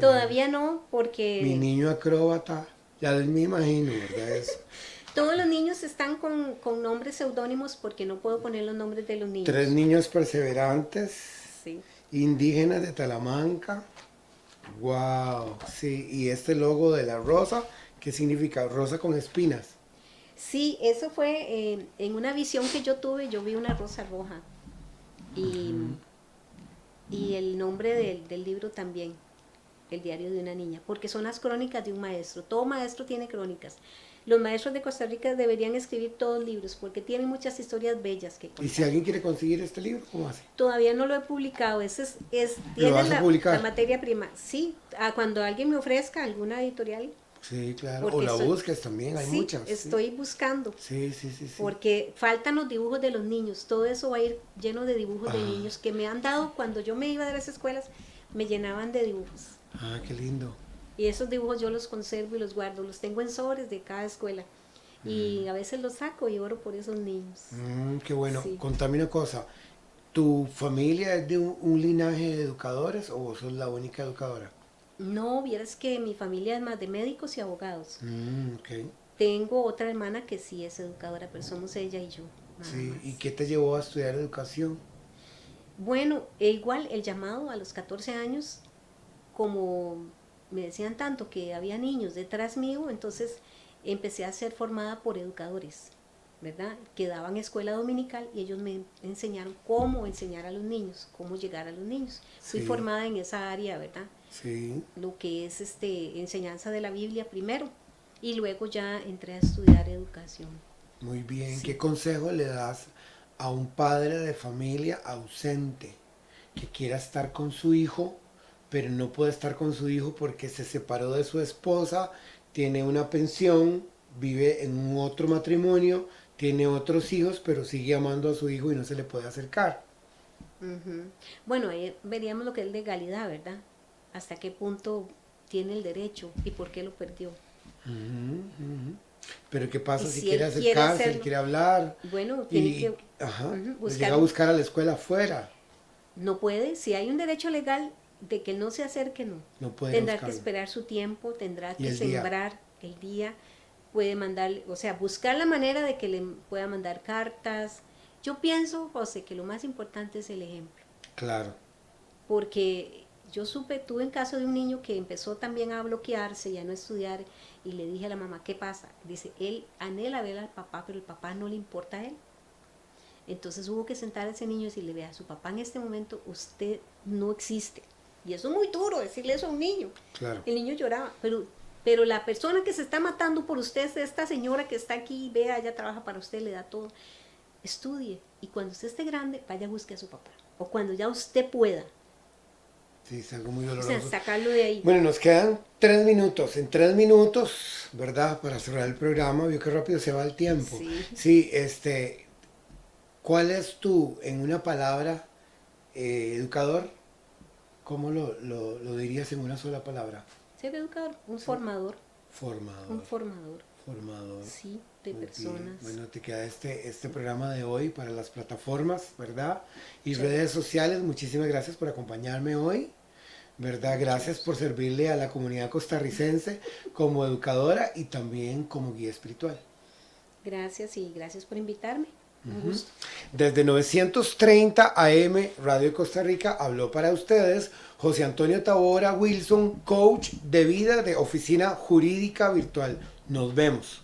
[SPEAKER 3] Todavía no, porque...
[SPEAKER 2] Mi niño acróbata, ya me imagino, ¿verdad? Eso.
[SPEAKER 3] Todos los niños están con nombres seudónimos porque no puedo poner los nombres de los niños.
[SPEAKER 2] 3 niños perseverantes,
[SPEAKER 3] sí.
[SPEAKER 2] Indígenas de Talamanca. Wow, sí, y este logo de la rosa, ¿qué significa? Rosa con espinas.
[SPEAKER 3] Sí, eso fue en una visión que yo tuve, yo vi una rosa roja y el nombre del libro también. el diario de una niña, porque son las crónicas de un maestro. Todo maestro tiene crónicas. Los maestros de Costa Rica deberían escribir todos libros porque tienen muchas historias bellas que contar.
[SPEAKER 2] ¿Y si alguien quiere conseguir este libro, cómo hace?
[SPEAKER 3] Todavía no lo he publicado, ese
[SPEAKER 2] ¿Lo vas a publicar?
[SPEAKER 3] la materia prima. Sí, cuando alguien me ofrezca alguna editorial.
[SPEAKER 2] Sí, claro,
[SPEAKER 3] Porque
[SPEAKER 2] o la busques también, hay
[SPEAKER 3] sí,
[SPEAKER 2] muchas.
[SPEAKER 3] estoy buscando.
[SPEAKER 2] Sí.
[SPEAKER 3] Porque faltan los dibujos de los niños, todo eso va a ir lleno de dibujos de niños que me han dado cuando yo me iba de las escuelas, me llenaban de dibujos.
[SPEAKER 2] Ah, qué lindo.
[SPEAKER 3] Y esos dibujos yo los conservo y los guardo, los tengo en sobres de cada escuela. Y a veces los saco y oro por esos niños.
[SPEAKER 2] Qué bueno.
[SPEAKER 3] Sí.
[SPEAKER 2] Contame una cosa, ¿tu familia es de un linaje de educadores o vos sos la única educadora?
[SPEAKER 3] No, vieras que mi familia es más de médicos y abogados.
[SPEAKER 2] Ok.
[SPEAKER 3] Tengo otra hermana que sí es educadora, pero somos ella y yo. Nada
[SPEAKER 2] Sí,
[SPEAKER 3] más.
[SPEAKER 2] ¿y qué te llevó a estudiar educación?
[SPEAKER 3] Bueno, igual el llamado a los 14 años, como me decían tanto que había niños detrás mío, entonces empecé a ser formada por educadores, ¿verdad? Que daban escuela dominical y ellos me enseñaron cómo enseñar a los niños, cómo llegar a los niños. Fui
[SPEAKER 2] Sí.
[SPEAKER 3] formada en esa área, ¿verdad?
[SPEAKER 2] Sí.
[SPEAKER 3] Lo que es enseñanza de la Biblia primero y luego ya entré a estudiar educación.
[SPEAKER 2] Muy bien.
[SPEAKER 3] Sí.
[SPEAKER 2] ¿Qué consejo le das a un padre de familia ausente que quiera estar con su hijo, pero no puede estar con su hijo porque se separó de su esposa, tiene una pensión, vive en un otro matrimonio, tiene otros hijos, pero sigue amando a su hijo y no se le puede acercar?
[SPEAKER 3] Ujú. Bueno, ahí veríamos lo que es legalidad, ¿verdad? Hasta qué punto tiene el derecho y por qué lo perdió.
[SPEAKER 2] Pero ¿qué pasa
[SPEAKER 3] Y
[SPEAKER 2] si
[SPEAKER 3] si
[SPEAKER 2] quiere
[SPEAKER 3] él quiere
[SPEAKER 2] acercarse, él
[SPEAKER 3] hacerlo.
[SPEAKER 2] quiere hablar?
[SPEAKER 3] Bueno, tiene
[SPEAKER 2] Y,
[SPEAKER 3] que
[SPEAKER 2] le
[SPEAKER 3] buscar.
[SPEAKER 2] llega a buscar a la escuela afuera.
[SPEAKER 3] No puede, si hay un derecho legal de que no se acerque, no.
[SPEAKER 2] No puede
[SPEAKER 3] Tendrá que
[SPEAKER 2] buscarlo.
[SPEAKER 3] esperar su tiempo, tendrá
[SPEAKER 2] Y
[SPEAKER 3] que
[SPEAKER 2] el día.
[SPEAKER 3] sembrar el día, puede mandarle, o sea, buscar la manera de que le pueda mandar cartas. Yo pienso, José, que lo más importante es el ejemplo,
[SPEAKER 2] Claro.
[SPEAKER 3] porque yo tuve un caso de un niño que empezó también a bloquearse y a no estudiar, y le dije a la mamá, ¿qué pasa? Dice, él anhela ver al papá, pero el papá no le importa a él. Entonces hubo que sentar a ese niño y decirle, vea, su papá en este momento, usted no existe. Y eso es muy duro, decirle eso a un niño.
[SPEAKER 2] Claro.
[SPEAKER 3] El niño lloraba, pero la persona que se está matando por usted es esta señora que está aquí, vea, ella trabaja para usted, le da todo. Estudie, y cuando usted esté grande, vaya, busque a su papá. O cuando ya usted pueda,
[SPEAKER 2] Sí, es algo muy
[SPEAKER 3] o
[SPEAKER 2] doloroso.
[SPEAKER 3] sea, sacarlo de ahí.
[SPEAKER 2] Bueno, nos quedan 3 minutos. En 3 minutos, ¿verdad? Para cerrar el programa, vio que rápido se va el tiempo.
[SPEAKER 3] Sí.
[SPEAKER 2] Sí, ¿cuál es tu, en una palabra, educador? ¿Cómo lo dirías en una sola palabra?
[SPEAKER 3] Ser educador, un formador,
[SPEAKER 2] Formador. Formador.
[SPEAKER 3] sí, de
[SPEAKER 2] Muy bien.
[SPEAKER 3] personas.
[SPEAKER 2] Bueno, te queda este programa de hoy para las plataformas, ¿verdad? Y
[SPEAKER 3] Sí.
[SPEAKER 2] redes sociales. Muchísimas gracias por acompañarme hoy, ¿verdad? Gracias por servirle a la comunidad costarricense como educadora y también como guía espiritual.
[SPEAKER 3] Gracias y gracias por invitarme. Un gusto.
[SPEAKER 2] Desde 930 AM Radio Costa Rica habló para ustedes José Antonio Tabora Wilson, coach de vida de Oficina Jurídica Virtual. Nos vemos.